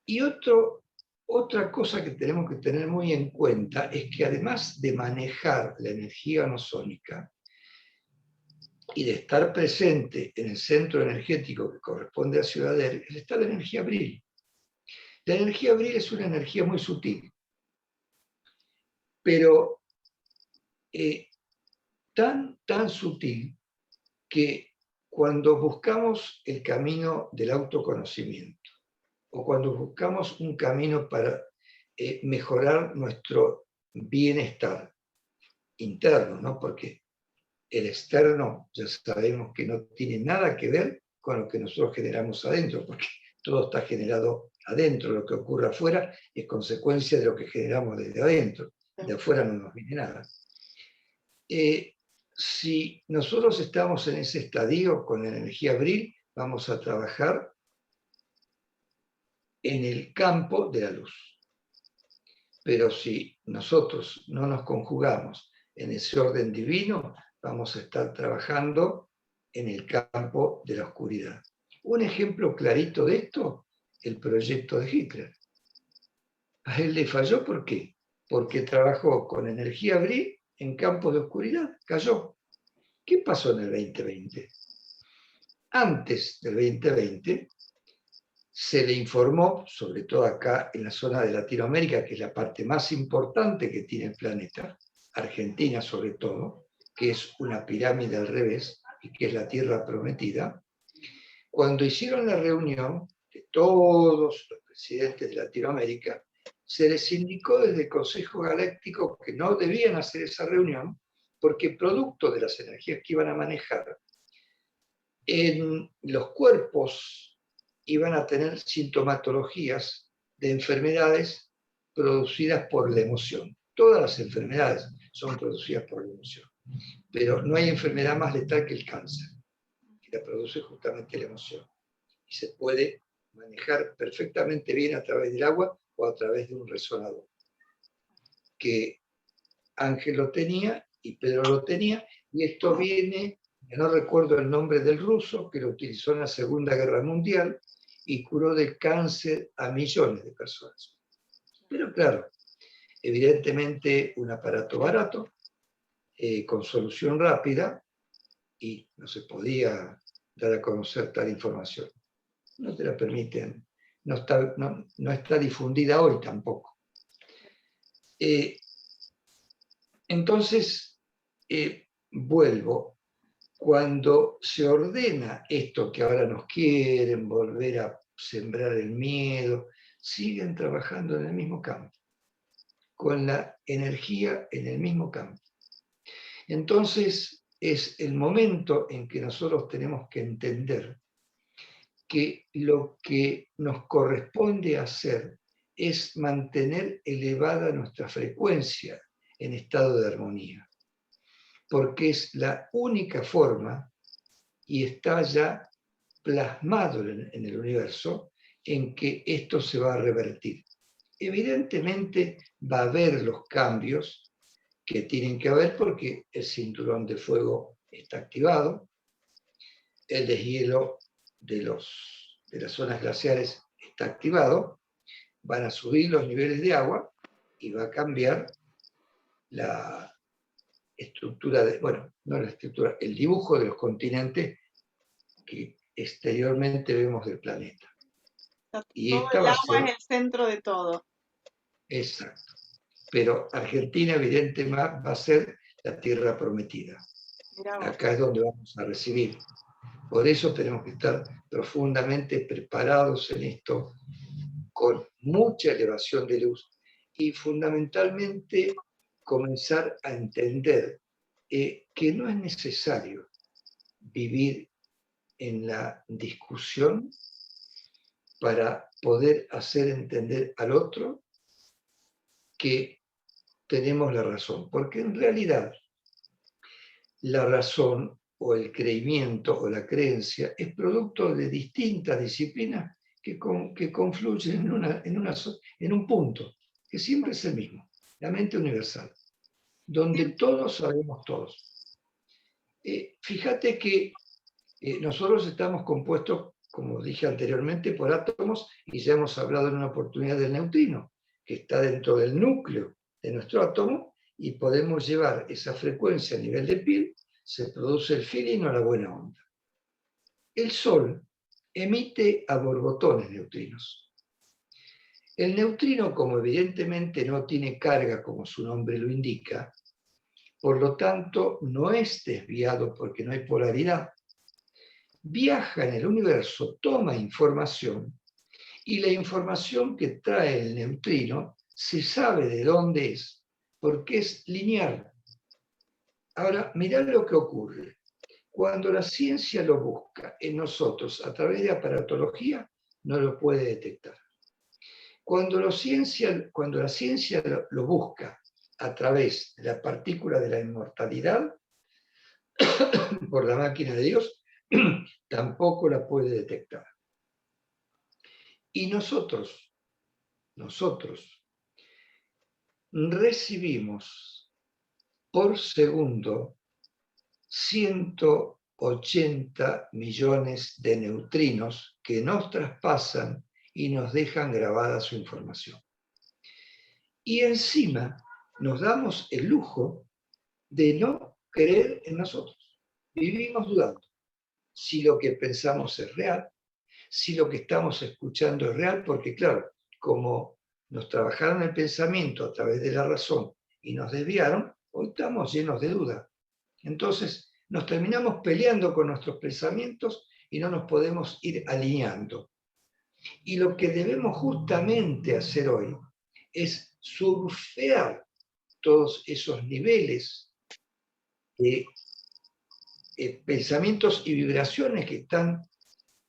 Y otra cosa que tenemos que tener muy en cuenta es que además de manejar la energía nosónica y de estar presente en el centro energético que corresponde a Ciudadela, está la energía Bril. La energía Bril es una energía muy sutil, pero tan sutil que cuando buscamos el camino del autoconocimiento o cuando buscamos un camino para mejorar nuestro bienestar interno, ¿no? Porque el externo ya sabemos que no tiene nada que ver con lo que nosotros generamos adentro, porque todo está generado adentro, lo que ocurre afuera es consecuencia de lo que generamos desde adentro, de afuera no nos viene nada. Si nosotros estamos en ese estadio con la energía Bril, vamos a trabajar en el campo de la luz. Pero si nosotros no nos conjugamos en ese orden divino, vamos a estar trabajando en el campo de la oscuridad. Un ejemplo clarito de esto, el proyecto de Hitler. A él le falló, ¿por qué? Porque trabajó con energía Bril en campos de oscuridad, cayó. ¿Qué pasó en el 2020? Antes del 2020 se le informó, sobre todo acá en la zona de Latinoamérica, que es la parte más importante que tiene el planeta, Argentina sobre todo, que es una pirámide al revés y que es la tierra prometida, cuando hicieron la reunión de todos los presidentes de Latinoamérica, se les indicó desde el Consejo Galáctico que no debían hacer esa reunión porque producto de las energías que iban a manejar, en los cuerpos iban a tener sintomatologías de enfermedades producidas por la emoción. Todas las enfermedades son producidas por la emoción, pero no hay enfermedad más letal que el cáncer, que la produce justamente la emoción. Y se puede manejar perfectamente bien a través del agua o a través de un resonador, que Ángel lo tenía y Pedro lo tenía, y esto viene, no recuerdo el nombre del ruso, que lo utilizó en la Segunda Guerra Mundial y curó de cáncer a millones de personas. Pero claro, evidentemente un aparato barato, con solución rápida, y no se podía dar a conocer tal información. No te la permiten, no está difundida hoy tampoco. Entonces, vuelvo, cuando se ordena esto que ahora nos quieren volver a sembrar el miedo, siguen trabajando en el mismo campo, con la energía en el mismo campo. Entonces, es el momento en que nosotros tenemos que entender que lo que nos corresponde hacer es mantener elevada nuestra frecuencia en estado de armonía, porque es la única forma, y está ya plasmado en el universo, en que esto se va a revertir. Evidentemente va a haber los cambios que tienen que haber porque el cinturón de fuego está activado, el deshielo de las zonas glaciares está activado, van a subir los niveles de agua y va a cambiar la estructura, bueno, no la estructura, el dibujo de los continentes que exteriormente vemos del planeta. Y todo esta el va a agua ser, es el centro de todo. exacto, pero Argentina evidentemente va a ser la tierra prometida. Mirá vos. Acá es donde vamos a recibir. Por eso tenemos que estar profundamente preparados en esto, con mucha elevación de luz y fundamentalmente comenzar a entender que no es necesario vivir en la discusión para poder hacer entender al otro que tenemos la razón, porque en realidad la razón o el creimiento o la creencia es producto de distintas disciplinas que confluyen en un punto, que siempre es el mismo, la mente universal, donde todos sabemos todos. Fíjate que nosotros estamos compuestos, como dije anteriormente, por átomos, y ya hemos hablado en una oportunidad del neutrino, que está dentro del núcleo de nuestro átomo, y podemos llevar esa frecuencia a nivel de piel, se produce el feeling o la buena onda. El Sol emite a borbotones neutrinos. El neutrino, como evidentemente no tiene carga, como su nombre lo indica, por lo tanto no es desviado porque no hay polaridad, viaja en el universo, toma información, y la información que trae el neutrino se sabe de dónde es, porque es lineal. Ahora, mirad lo que ocurre. Cuando la ciencia lo busca en nosotros a través de aparatología, no lo puede detectar. Cuando la ciencia lo busca a través de la partícula de la inmortalidad, por la máquina de Dios, tampoco la puede detectar. Y nosotros recibimos por segundo 180 millones de neutrinos que nos traspasan y nos dejan grabada su información. Y encima nos damos el lujo de no creer en nosotros. Vivimos dudando si lo que pensamos es real, si lo que estamos escuchando es real, porque claro, como nos trabajaron el pensamiento a través de la razón y nos desviaron, hoy estamos llenos de duda. Entonces nos terminamos peleando con nuestros pensamientos y no nos podemos ir alineando. Y lo que debemos justamente hacer hoy es surfear todos esos niveles de pensamientos y vibraciones que están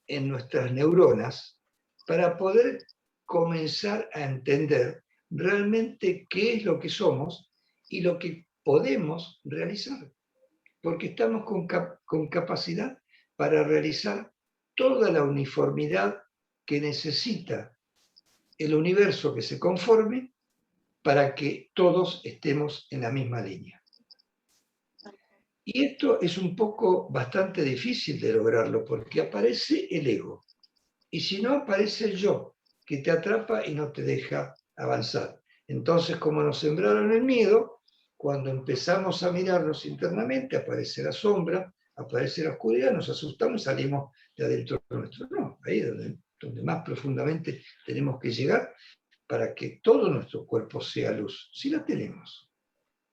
en nuestras neuronas para poder comenzar a entender realmente qué es lo que somos y lo que podemos realizar. Porque estamos con capacidad para realizar toda la uniformidad que necesita el universo que se conforme para que todos estemos en la misma línea. Y esto es un poco bastante difícil de lograrlo porque aparece el ego. Y si no, aparece el yo, que te atrapa y no te deja avanzar. Entonces, como nos sembraron el miedo, cuando empezamos a mirarnos internamente, aparece la sombra, aparece la oscuridad, nos asustamos y salimos de adentro de nuestro. No, ahí es donde más profundamente tenemos que llegar para que todo nuestro cuerpo sea luz. Si la tenemos,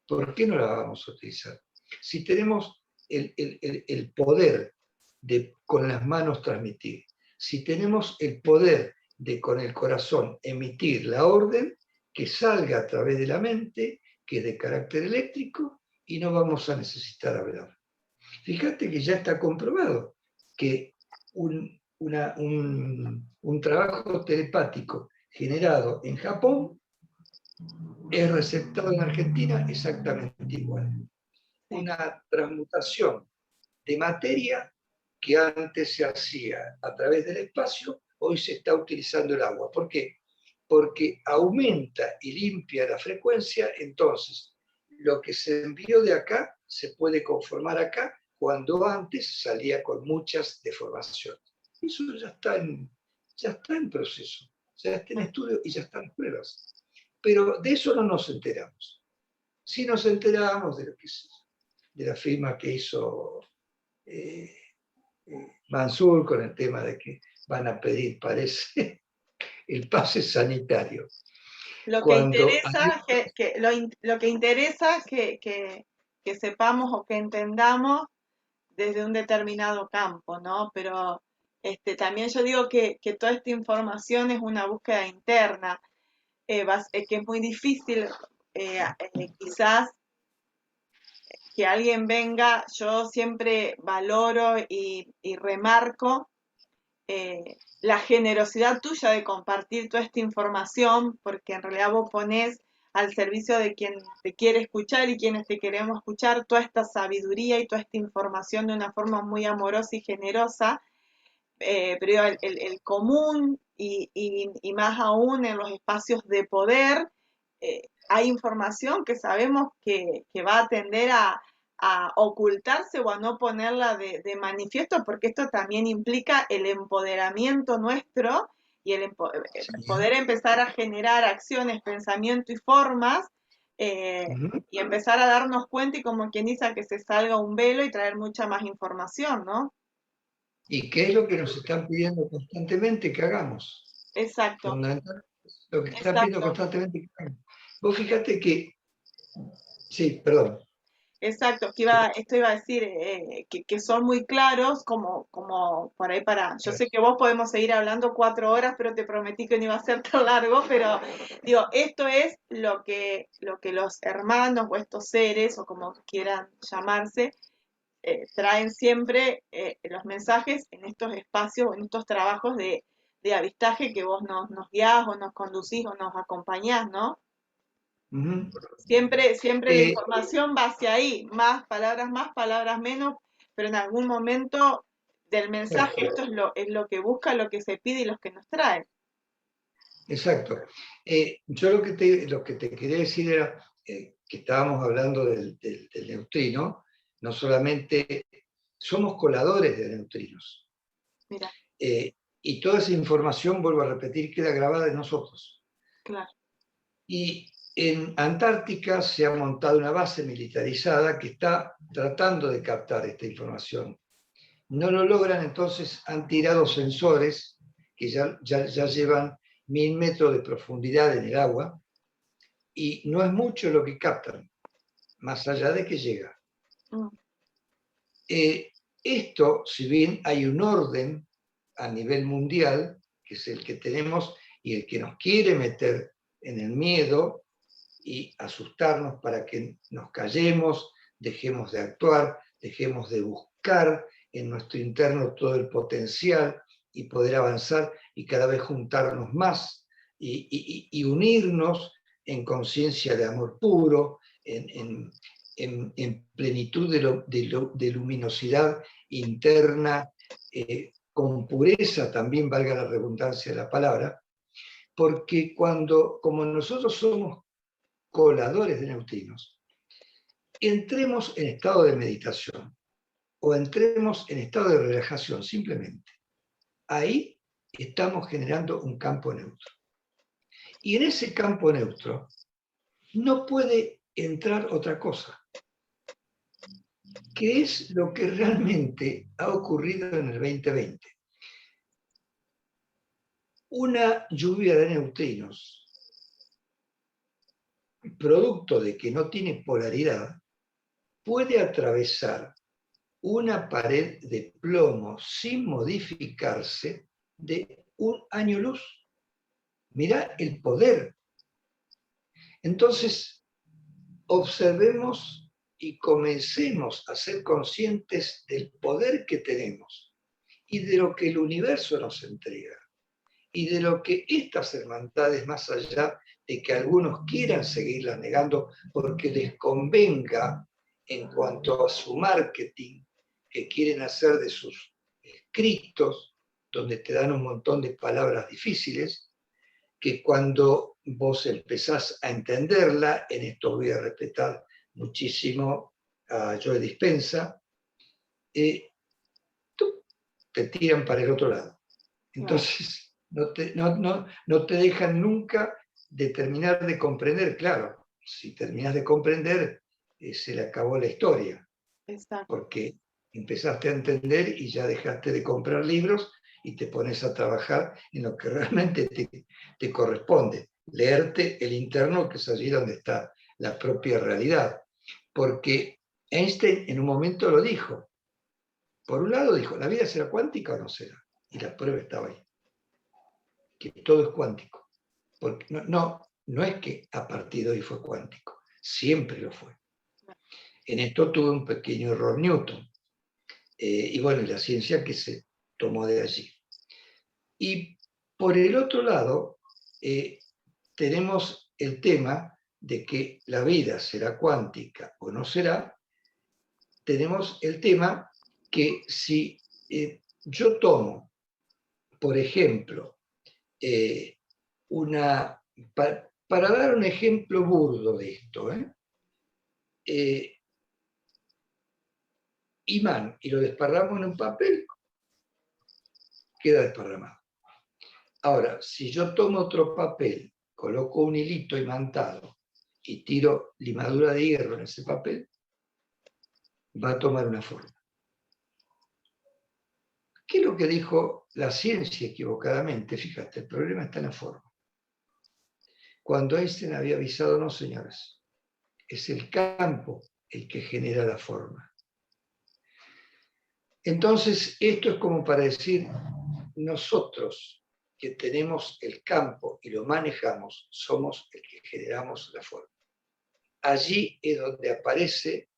¿por qué no la vamos a utilizar? Si tenemos el poder de con las manos transmitir, si tenemos el poder de con el corazón emitir la orden que salga a través de la mente, que es de carácter eléctrico, y no vamos a necesitar hablar. Fíjate que ya está comprobado que un trabajo telepático generado en Japón es receptado en Argentina exactamente igual. Una transmutación de materia que antes se hacía a través del espacio, hoy se está utilizando el agua. ¿Por qué? Porque aumenta y limpia la frecuencia, entonces lo que se envió de acá se puede conformar acá, cuando antes salía con muchas deformaciones. Eso ya está en proceso, ya está en estudio y ya están pruebas. Pero de eso no nos enteramos. Sí nos enteramos de lo que es, de la firma que hizo Mansur con el tema de que van a pedir, parece, el pase sanitario. Lo que interesa, lo que interesa es que sepamos o que entendamos desde un determinado campo, ¿no? Pero también yo digo que toda esta información es una búsqueda interna, que es muy difícil, quizás que alguien venga, yo siempre valoro y remarco la generosidad tuya de compartir toda esta información, porque en realidad vos ponés al servicio de quien te quiere escuchar y quienes te queremos escuchar toda esta sabiduría y toda esta información de una forma muy amorosa y generosa, pero el común y más aún en los espacios de poder, hay información que sabemos que va a tender a ocultarse o a no ponerla de manifiesto, porque esto también implica el empoderamiento nuestro y el poder empezar a generar acciones, pensamiento y formas, y empezar a darnos cuenta y como quien dice que se salga un velo y traer mucha más información, ¿no? ¿Y qué es lo que nos están pidiendo constantemente que hagamos? Exacto, Fundamental, lo que están pidiendo exacto. constantemente que hagamos. Vos fíjate que, sí, perdón. Exacto, esto iba a decir que son muy claros como por ahí para, yo sé que vos podemos seguir hablando 4 horas, pero te prometí que no iba a ser tan largo, pero digo, esto es lo que los hermanos o estos seres, o como quieran llamarse, traen siempre los mensajes en estos espacios, en estos trabajos de avistaje que vos nos guiás o nos conducís o nos acompañás, ¿no? Uh-huh. Siempre la información va hacia ahí, más, palabras menos, pero en algún momento del mensaje esto es lo que busca, lo que se pide y lo que nos trae. Exacto. Yo lo que te quería decir era que estábamos hablando del neutrino, no solamente somos coladores de neutrinos. Mira, Y toda esa información, vuelvo a repetir, queda grabada en nosotros. claro. Y en Antártica se ha montado una base militarizada que está tratando de captar esta información. No lo logran, entonces han tirado sensores que ya llevan 1000 metros de profundidad en el agua y no es mucho lo que captan, más allá de que llega. Esto, si bien hay un orden a nivel mundial, que es el que tenemos y el que nos quiere meter en el miedo y asustarnos para que nos callemos, dejemos de actuar, dejemos de buscar en nuestro interno todo el potencial y poder avanzar y cada vez juntarnos más y unirnos en conciencia de amor puro, en plenitud de luminosidad interna, con pureza también, valga la redundancia de la palabra, porque como nosotros somos coladores de neutrinos, entremos en estado de meditación o entremos en estado de relajación simplemente. Ahí estamos generando un campo neutro. Y en ese campo neutro no puede entrar otra cosa. ¿Qué es lo que realmente ha ocurrido en el 2020? Una lluvia de neutrinos producto de que no tiene polaridad, puede atravesar una pared de plomo sin modificarse de 1 año luz. Mirá el poder. Entonces, observemos y comencemos a ser conscientes del poder que tenemos y de lo que el universo nos entrega y de lo que estas hermandades, más allá de que algunos quieran seguirlas negando porque les convenga en cuanto a su marketing que quieren hacer de sus escritos, donde te dan un montón de palabras difíciles, que cuando vos empezás a entenderla, en esto voy a respetar muchísimo a Joe Dispenza, te tiran para el otro lado. Entonces, no te dejan nunca de terminar de comprender. Claro, si terminás de comprender, se le acabó la historia. Exacto. Porque empezaste a entender y ya dejaste de comprar libros y te pones a trabajar en lo que realmente te corresponde, leerte el interno, que es allí donde está la propia realidad. Porque Einstein en un momento lo dijo. Por un lado dijo, ¿la vida será cuántica o no será? Y la prueba estaba ahí, que todo es cuántico. Porque no es que a partir de hoy fue cuántico, siempre lo fue. En esto tuvo un pequeño error Newton. Y bueno, la ciencia que se tomó de allí. Y por el otro lado, tenemos el tema de que la vida será cuántica o no será. Tenemos el tema que si yo tomo, por ejemplo, para dar un ejemplo burdo de esto, imán y lo desparramos en un papel, queda desparramado. Ahora, si yo tomo otro papel, coloco un hilito imantado y tiro limadura de hierro en ese papel, va a tomar una forma. ¿Qué es lo que dijo la ciencia equivocadamente? Fíjate, el problema está en la forma. Cuando Einstein había avisado, no, señores, es el campo el que genera la forma. Entonces, esto es como para decir, nosotros que tenemos el campo y lo manejamos, somos el que generamos la forma. Allí es donde aparece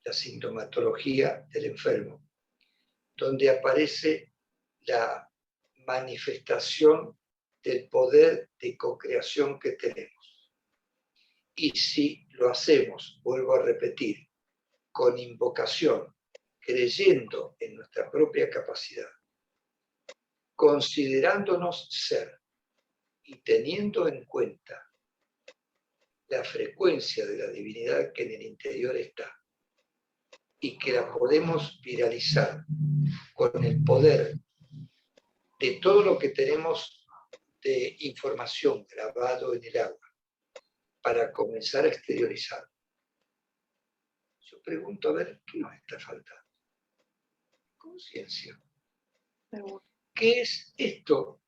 la sintomatología del enfermo, donde aparece la manifestación del poder de co-creación que tenemos. Y si lo hacemos, vuelvo a repetir, con invocación, creyendo en nuestra propia capacidad, considerándonos ser y teniendo en cuenta la frecuencia de la divinidad que en el interior está y que la podemos viralizar con el poder de todo lo que tenemos de información grabado en el agua para comenzar a exteriorizar. Yo pregunto a ver qué nos está faltando. Conciencia. ¿Qué es esto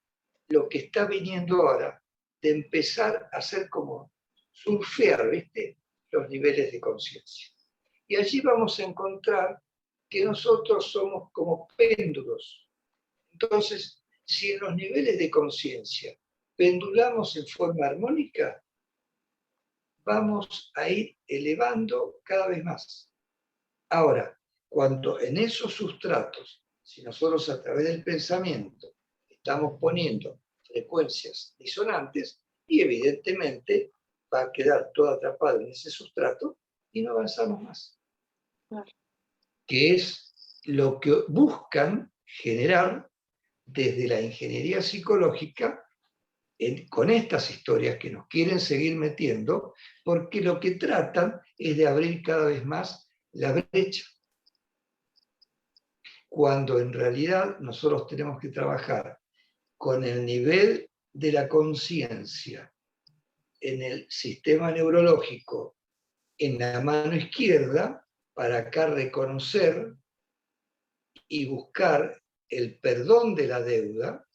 lo que está viniendo ahora de empezar a hacer como surfear, ¿viste?, los niveles de conciencia? Y allí vamos a encontrar que nosotros somos como péndulos. Entonces, si en los niveles de conciencia pendulamos en forma armónica, vamos a ir elevando cada vez más. Ahora, cuando en esos sustratos, si nosotros a través del pensamiento estamos poniendo frecuencias disonantes, y evidentemente va a quedar todo atrapado en ese sustrato y no avanzamos más. Claro. Que es lo que buscan generar desde la ingeniería psicológica con estas historias que nos quieren seguir metiendo, porque lo que tratan es de abrir cada vez más la brecha. Cuando en realidad nosotros tenemos que trabajar con el nivel de la conciencia en el sistema neurológico en la mano izquierda, para acá reconocer y buscar el perdón de la deuda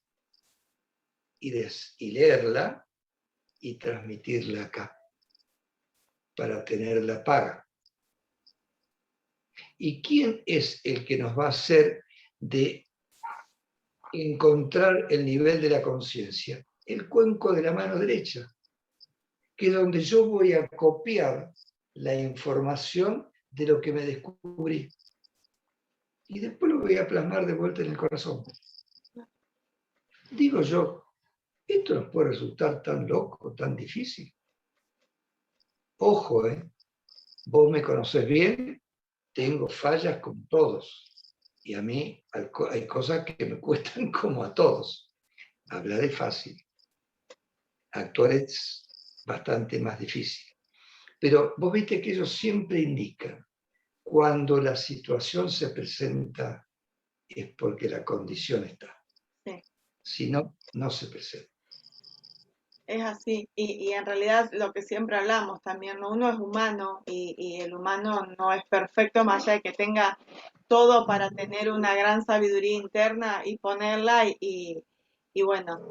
y leerla y transmitirla acá. para tener la paga. ¿Y quién es el que nos va a hacer de encontrar el nivel de la conciencia? El cuenco de la mano derecha, que es donde yo voy a copiar la información de lo que me descubrí. Y después lo voy a plasmar de vuelta en el corazón. Digo yo, esto nos puede resultar tan loco, tan difícil. Ojo, vos me conocés bien, tengo fallas como todos. Y a mí hay cosas que me cuestan como a todos. Hablar es fácil, actuar es bastante más difícil. Pero vos viste que ellos siempre indican, cuando la situación se presenta es porque la condición está. Sí. Si no, no se presenta. Es así, y en realidad lo que siempre hablamos también, ¿no? Uno es humano y el humano no es perfecto, más allá de que tenga todo para tener una gran sabiduría interna y ponerla y bueno,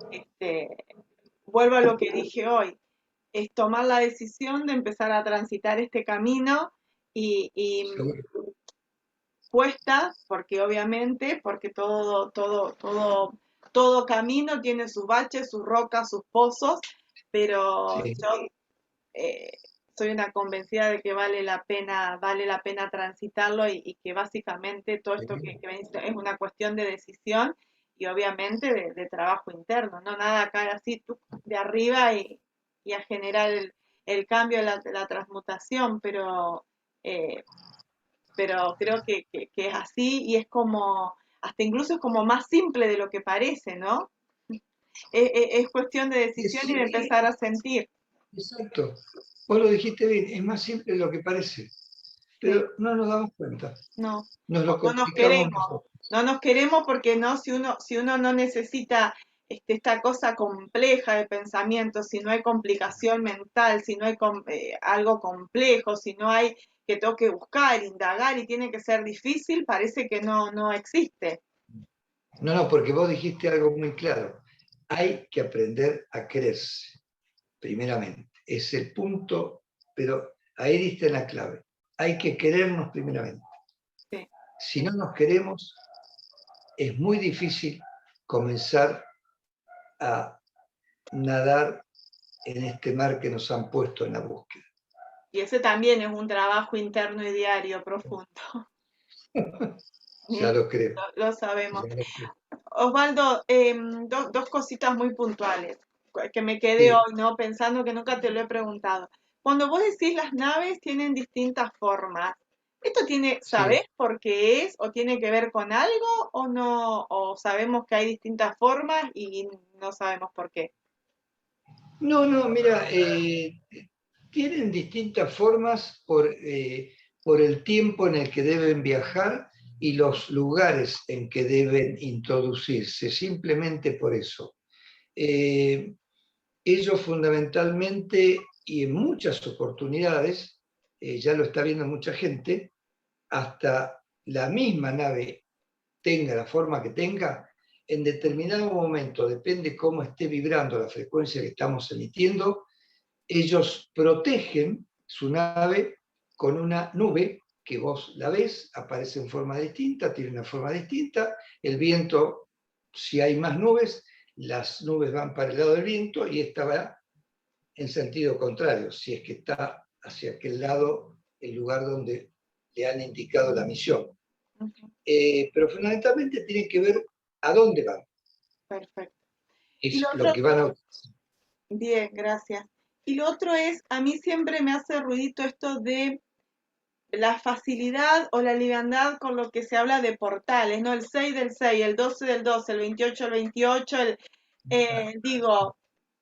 vuelvo a lo que dije hoy, es tomar la decisión de empezar a transitar este camino y Seguro. cuesta, porque obviamente, porque todo camino tiene sus baches, sus rocas, sus pozos, pero Sí, yo eh, soy una convencida de que vale la pena transitarlo y que básicamente todo esto sí, que es una cuestión de decisión y obviamente de trabajo interno, no nada cae así de arriba y a generar el cambio, la transmutación, eh, pero creo que es así y es como, hasta incluso es como más simple de lo que parece, ¿no? Es cuestión de decisión y de sí, empezar a sentir. exacto. Vos lo dijiste bien, es más simple de lo que parece, Sí, pero no nos damos cuenta. no, Nos o lo no nos complicamos queremos, nosotros. no nos queremos porque no, si uno no necesita esta cosa compleja de pensamiento, si no hay complicación mental, si no hay algo complejo, si no hay que tengo que buscar, indagar y tiene que ser difícil, parece que no existe. No, no, porque vos dijiste algo muy claro. Hay que aprender a quererse, primeramente. Es el punto, pero ahí diste la clave. Hay que querernos primeramente. Sí. Si no nos queremos, es muy difícil comenzar a nadar en este mar que nos han puesto en la búsqueda. Y ese también es un trabajo interno y diario profundo. Ya lo creo, Lo sabemos. ya lo creo. Osvaldo, dos cositas muy puntuales que me quedé Sí, hoy, ¿no? Pensando que nunca te lo he preguntado. Cuando vos decís las naves tienen distintas formas, ¿esto sabés sí. por qué es o tiene que ver con algo o no? ¿O sabemos que hay distintas formas y no sabemos por qué? No, no, mira, tienen distintas formas por el tiempo en el que deben viajar y los lugares en que deben introducirse, simplemente por eso. Eh, Ellos fundamentalmente y en muchas oportunidades, ya lo está viendo mucha gente, hasta la misma nave tenga la forma que tenga, en determinado momento, depende cómo esté vibrando la frecuencia que estamos emitiendo, ellos protegen su nave con una nube que vos la ves, aparece en forma distinta, tiene una forma distinta, el viento, si hay más nubes, las nubes van para el lado del viento y esta va en sentido contrario, si es que está hacia aquel lado, el lugar donde le han indicado la misión. Ujú, Pero fundamentalmente tiene que ver a dónde van, perfecto. Y lo es lo otro, que van a... bien, gracias. Y lo otro es, a mí siempre me hace ruidito esto de la facilidad o la liviandad con lo que se habla de portales, ¿no? El 6 del 6, el 12 del 12, el 28 del 28, digo,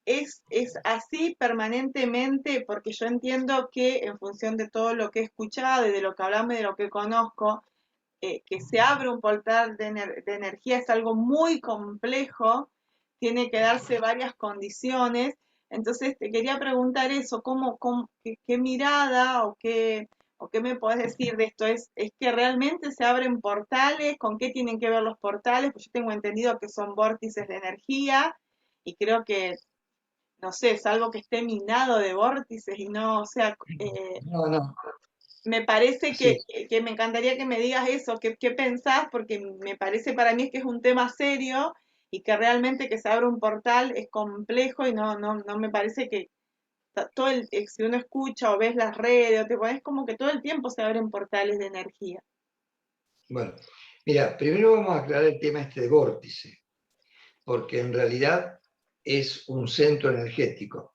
es así permanentemente porque yo entiendo que en función de todo lo que he escuchado y de lo que hablamos y de lo que conozco, que se abre un portal de energía es algo muy complejo, tiene que darse varias condiciones. Entonces te quería preguntar eso, qué mirada o qué me podés decir de esto? ¿Es que realmente se abren portales? ¿Con qué tienen que ver los portales? Pues yo tengo entendido que son vórtices de energía y creo que no sé, salvo que esté minado de vórtices y no, o sea, No, no, me parece sí. que me encantaría que me digas eso, qué pensás, porque me parece para mí que es un tema serio y que realmente que se abra un portal es complejo y no me parece que si uno escucha o ves las redes, o te pones como que todo el tiempo se abren portales de energía. Bueno, mira, primero vamos a aclarar el tema este de vórtice, porque en realidad es un centro energético.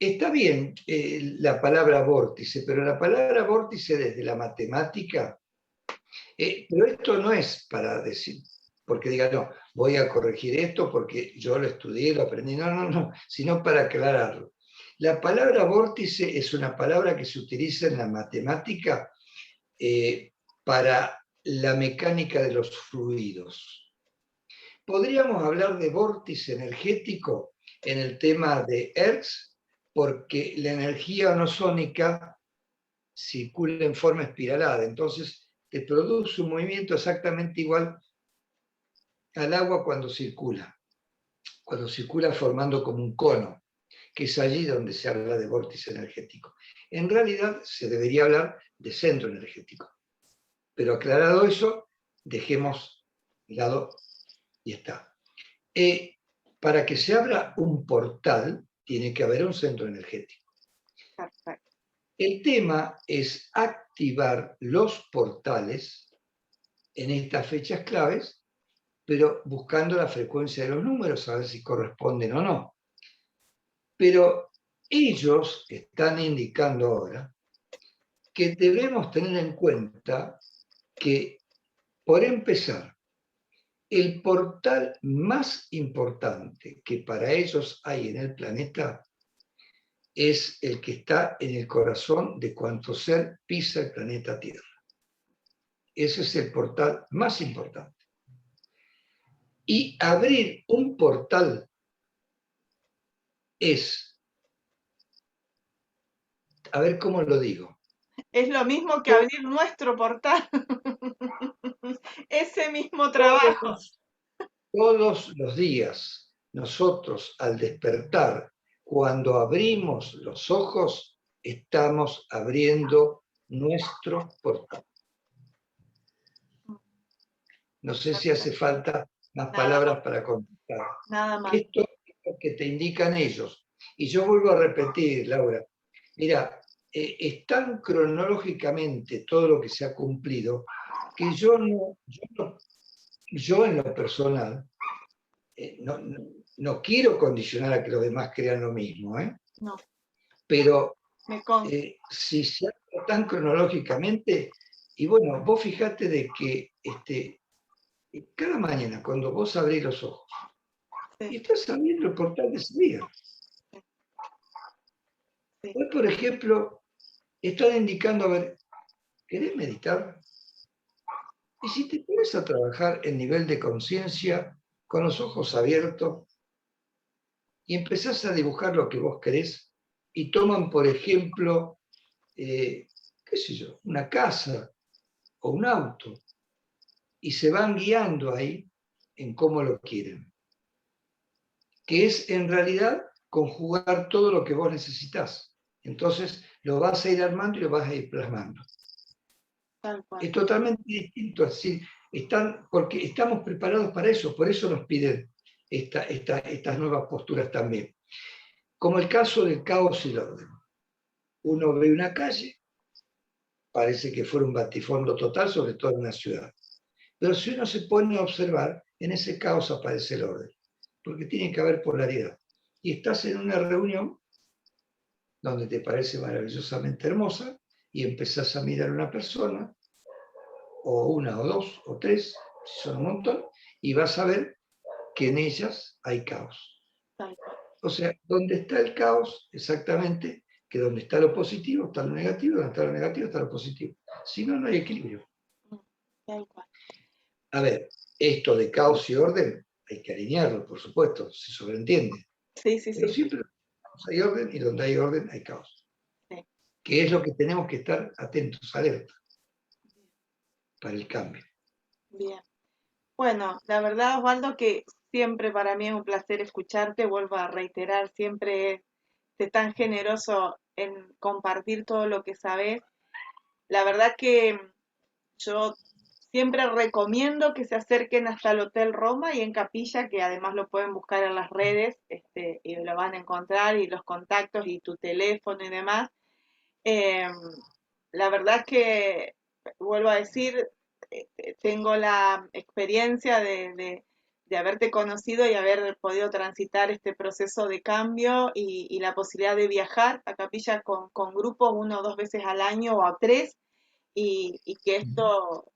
Está bien la palabra vórtice, pero la palabra vórtice desde la matemática, pero esto no es para decir, porque diga, no, voy a corregir esto porque yo lo estudié, lo aprendí, no, no, no, sino para aclararlo. La palabra vórtice es una palabra que se utiliza en la matemática para la mecánica de los fluidos. Podríamos hablar de vórtice energético en el tema de Hertz, porque la energía onosónica circula en forma espiralada, entonces te produce un movimiento exactamente igual al agua cuando circula formando como un cono, que es allí donde se habla de vórtice energético. En realidad se debería hablar de centro energético. Pero aclarado eso, dejemos de lado y está. Para que se abra un portal, tiene que haber un centro energético. Perfecto. El tema es activar los portales en estas fechas claves, pero buscando la frecuencia de los números, a ver si corresponden o no. Pero ellos están indicando ahora que debemos tener en cuenta que, por empezar, el portal más importante que para ellos hay en el planeta es el que está en el corazón de cuanto ser pisa el planeta Tierra. Ese es el portal más importante. Y abrir un portal es, a ver cómo lo digo, Es lo mismo que abrir nuestro portal. Ese mismo trabajo. todos los días, nosotros al despertar, cuando abrimos los ojos, estamos abriendo nuestro portal. No sé si hace falta más Nada palabras más, para contestar. nada más. Esto es lo que te indican ellos. Y yo vuelvo a repetir, Laura, mira, es tan cronológicamente todo lo que se ha cumplido que yo en lo personal no quiero condicionar a que los demás crean lo mismo, No, pero me consta. si se hace tan cronológicamente, y bueno, vos fijate de que cada mañana cuando vos abrís los ojos, y Sí, estás abriendo el portal de ese día. sí. Hoy, por ejemplo, están indicando, a ver, ¿querés meditar? Y si te pones a trabajar en nivel de conciencia, con los ojos abiertos, y empezás a dibujar lo que vos querés, y toman, por ejemplo, qué sé yo, una casa o un auto, y se van guiando ahí en cómo lo quieren, que es en realidad conjugar todo lo que vos necesitas. Entonces lo vas a ir armando y lo vas a ir plasmando. Tal cual. Es totalmente distinto, así porque estamos preparados para eso, por eso nos piden estas nuevas posturas también. Como el caso del caos y el orden. Uno ve una calle, parece que fuera un batifondo total, sobre todo en una ciudad. Pero si uno se pone a observar, en ese caos aparece el orden, porque tiene que haber polaridad. Y estás en una reunión donde te parece maravillosamente hermosa y empezás a mirar a una persona, o una, o dos, o tres, si son un montón, y vas a ver que en ellas hay caos. Tal cual. O sea, donde está el caos, exactamente, que donde está lo positivo está lo negativo, donde está lo negativo está lo positivo. Si no, no hay equilibrio. Tal cual. A ver, esto de caos y orden hay que alinearlo, por supuesto, se sobreentiende. Sí, sí, Pero sí, siempre hay orden y donde hay orden hay caos. sí. Que es lo que tenemos que estar atentos, alerta, para el cambio. Bien. Bueno, la verdad, Osvaldo, que Siempre para mí es un placer escucharte, vuelvo a reiterar, siempre es tan generoso en compartir todo lo que sabes. La verdad que yo siempre recomiendo que se acerquen hasta el Hotel Roma y en Capilla, que además lo pueden buscar en las redes, y lo van a encontrar, y los contactos y tu teléfono y demás. Eh, la verdad que, vuelvo a decir, tengo la experiencia de haberte conocido y haber podido transitar este proceso de cambio y la posibilidad de viajar a Capilla con grupos 1 o 2 veces al año o a 3, y que esto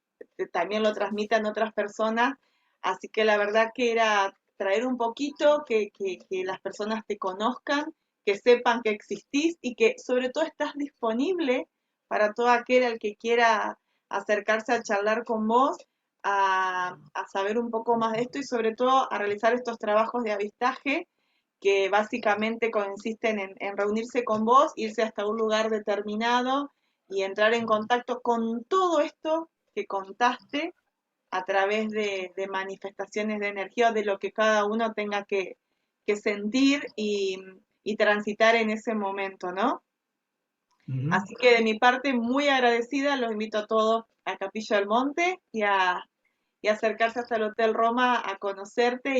también lo transmitan otras personas. Así que la verdad que era traer un poquito, que las personas te conozcan, que sepan que existís y que sobre todo estás disponible para todo aquel al que quiera acercarse a charlar con vos, a saber un poco más de esto y sobre todo a realizar estos trabajos de avistaje que básicamente consisten en reunirse con vos, irse hasta un lugar determinado y entrar en contacto con todo esto que contaste a través de manifestaciones de energía, de lo que cada uno tenga que sentir y transitar en ese momento, ¿no? Ujú. Así que de mi parte, muy agradecida, los invito a todos a Capilla del Monte y a acercarse hasta el Hotel Roma a conocerte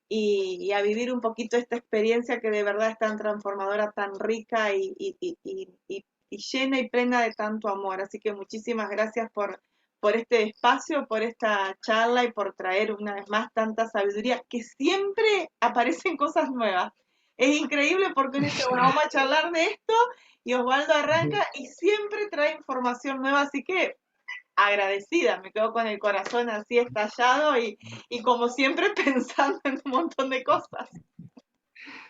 y a vivir un poquito esta experiencia que de verdad es tan transformadora, tan rica y llena y plena de tanto amor. Así que muchísimas gracias por este espacio, por esta charla y por traer una vez más tanta sabiduría, que siempre aparecen cosas nuevas. Es increíble porque uno dice, bueno, vamos a charlar de esto y Osvaldo arranca y siempre trae información nueva, así que agradecida, me quedo con el corazón así estallado y como siempre pensando en un montón de cosas.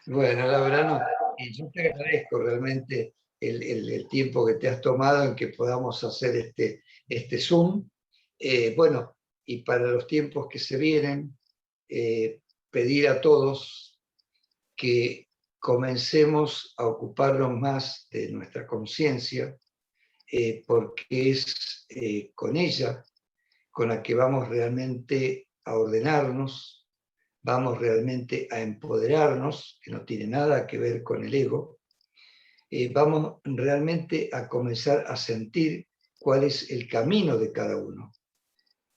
Bueno, Laura, no, y yo te agradezco realmente el tiempo que te has tomado en que podamos hacer este Zoom. Bueno, y para los tiempos que se vienen, pedir a todos que comencemos a ocuparnos más de nuestra conciencia, porque es con ella con la que vamos realmente a ordenarnos, vamos realmente a empoderarnos, que no tiene nada que ver con el ego, vamos realmente a comenzar a sentir cuál es el camino de cada uno.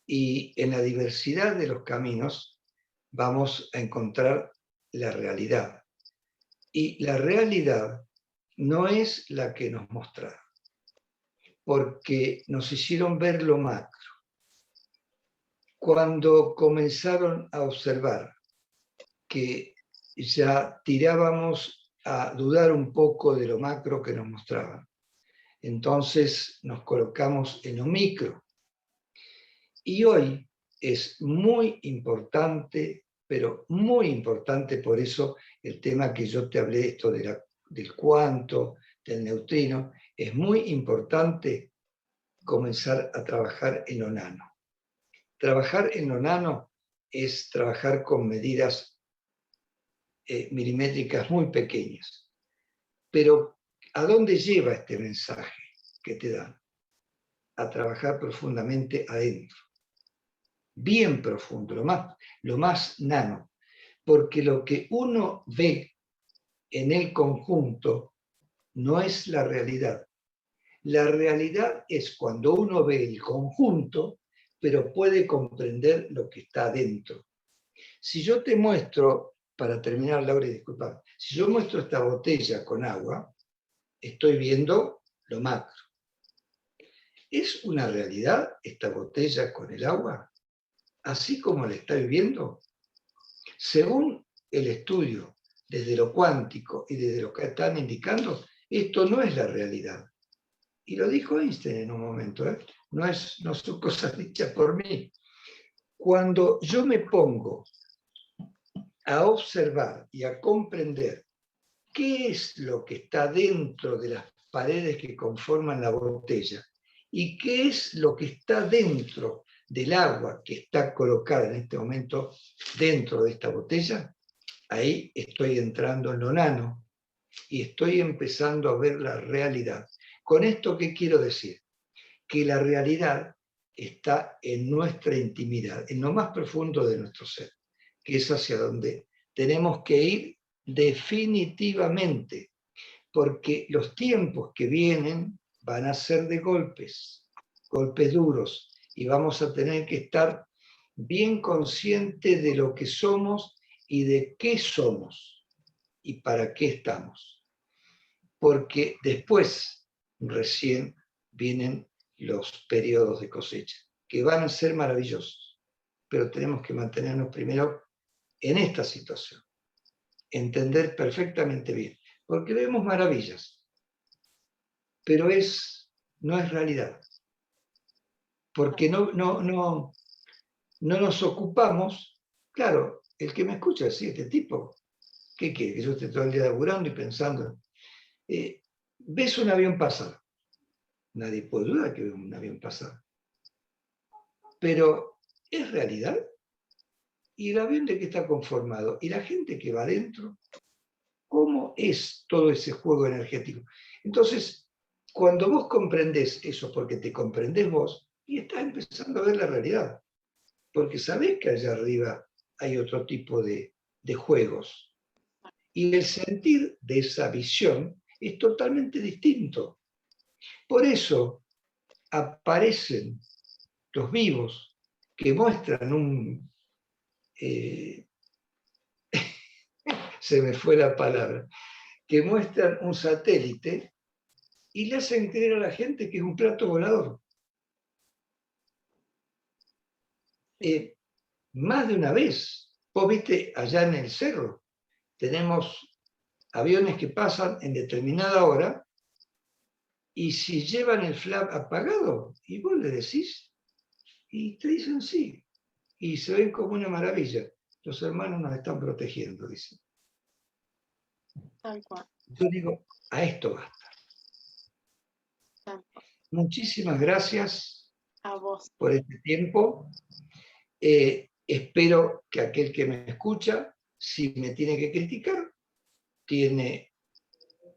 Y en la diversidad de los caminos vamos a encontrar la realidad. Y la realidad no es la que nos mostraron, porque nos hicieron ver lo macro. Cuando comenzaron a observar que ya tirábamos a dudar un poco de lo macro que nos mostraban, entonces nos colocamos en lo micro. Y hoy es muy importante, pero muy importante, por eso el tema que yo te hablé, esto del cuanto, del neutrino, es muy importante comenzar a trabajar en lo nano. Trabajar en lo nano es trabajar con medidas milimétricas muy pequeñas. Pero ¿a dónde lleva este mensaje que te dan? A trabajar profundamente adentro, bien profundo, lo más nano, porque lo que uno ve en el conjunto no es la realidad. La realidad es cuando uno ve el conjunto, pero puede comprender lo que está dentro. Si yo te muestro, para terminar, Laura, disculpa, si yo muestro esta botella con agua, estoy viendo lo macro. ¿Es una realidad esta botella con el agua? Así como la está viviendo. Según el estudio, desde lo cuántico y desde lo que están indicando, esto no es la realidad. Y lo dijo Einstein en un momento, ¿eh? No son cosas dichas por mí. Cuando yo me pongo a observar y a comprender qué es lo que está dentro de las paredes que conforman la botella y qué es lo que está dentro del agua que está colocada en este momento dentro de esta botella, ahí estoy entrando en lo nano y estoy empezando a ver la realidad. ¿Con esto qué quiero decir? Que la realidad está en nuestra intimidad, en lo más profundo de nuestro ser. que es hacia donde tenemos que ir definitivamente, porque los tiempos que vienen van a ser de golpes duros, y vamos a tener que estar bien conscientes de lo que somos y de qué somos y para qué estamos. Porque después, recién, vienen los periodos de cosecha, que van a ser maravillosos, pero tenemos que mantenernos primero en esta situación, entender perfectamente bien, porque vemos maravillas, pero no es realidad, porque no nos ocupamos. Claro, el que me escucha decir, este tipo, ¿qué quiere? Que yo esté todo el día laburando y pensando. Ves un avión pasar, nadie puede dudar que ve un avión pasar, pero ¿es realidad? ¿Y el avión de qué está conformado? ¿Y la gente que va adentro? ¿Cómo es todo ese juego energético? Entonces, cuando vos comprendés eso, porque te comprendés vos, y estás empezando a ver la realidad, porque sabés que allá arriba hay otro tipo de juegos. Y el sentir de esa visión es totalmente distinto. Por eso aparecen los vivos que muestran se me fue la palabra, que muestran un satélite y le hacen creer a la gente que es un plato volador. Más de una vez, vos viste allá en el cerro, tenemos aviones que pasan en determinada hora, y si llevan el flap apagado, y vos le decís, y te dicen sí, y se ven como una maravilla. Los hermanos nos están protegiendo, dicen. Tal cual. Yo digo, a esto basta. Tal cual. Muchísimas gracias A vos. por este tiempo. Espero que aquel que me escucha, si me tiene que criticar, tiene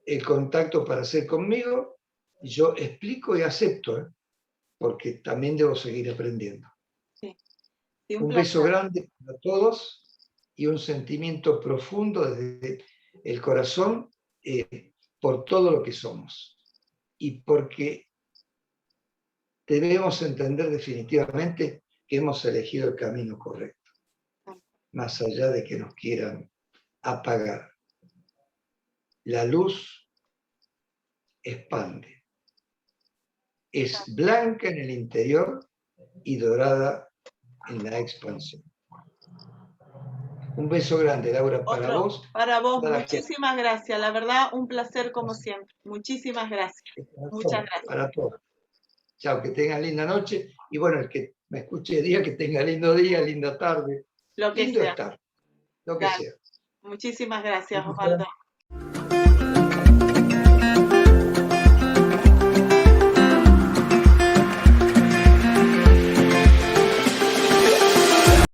el contacto para hacer conmigo. Yo explico y acepto, porque también debo seguir aprendiendo. Sí. Sí, Un beso grande para todos y un sentimiento profundo desde el corazón por todo lo que somos. Y porque debemos entender definitivamente que hemos elegido el camino correcto, más allá de que nos quieran apagar. La luz expande. Es blanca en el interior y dorada en la expansión. Un beso grande, Laura, para vos. Para vos, para muchísimas gracias. La verdad, un placer como siempre. Muchísimas gracias. Muchas gracias. Para todos. Chao, que tengan linda noche. Y bueno, el que me escuche día, que tenga lindo día, linda tarde. Lo que lindo sea. estar, lo que Dale. sea. Muchísimas gracias, Osvaldo.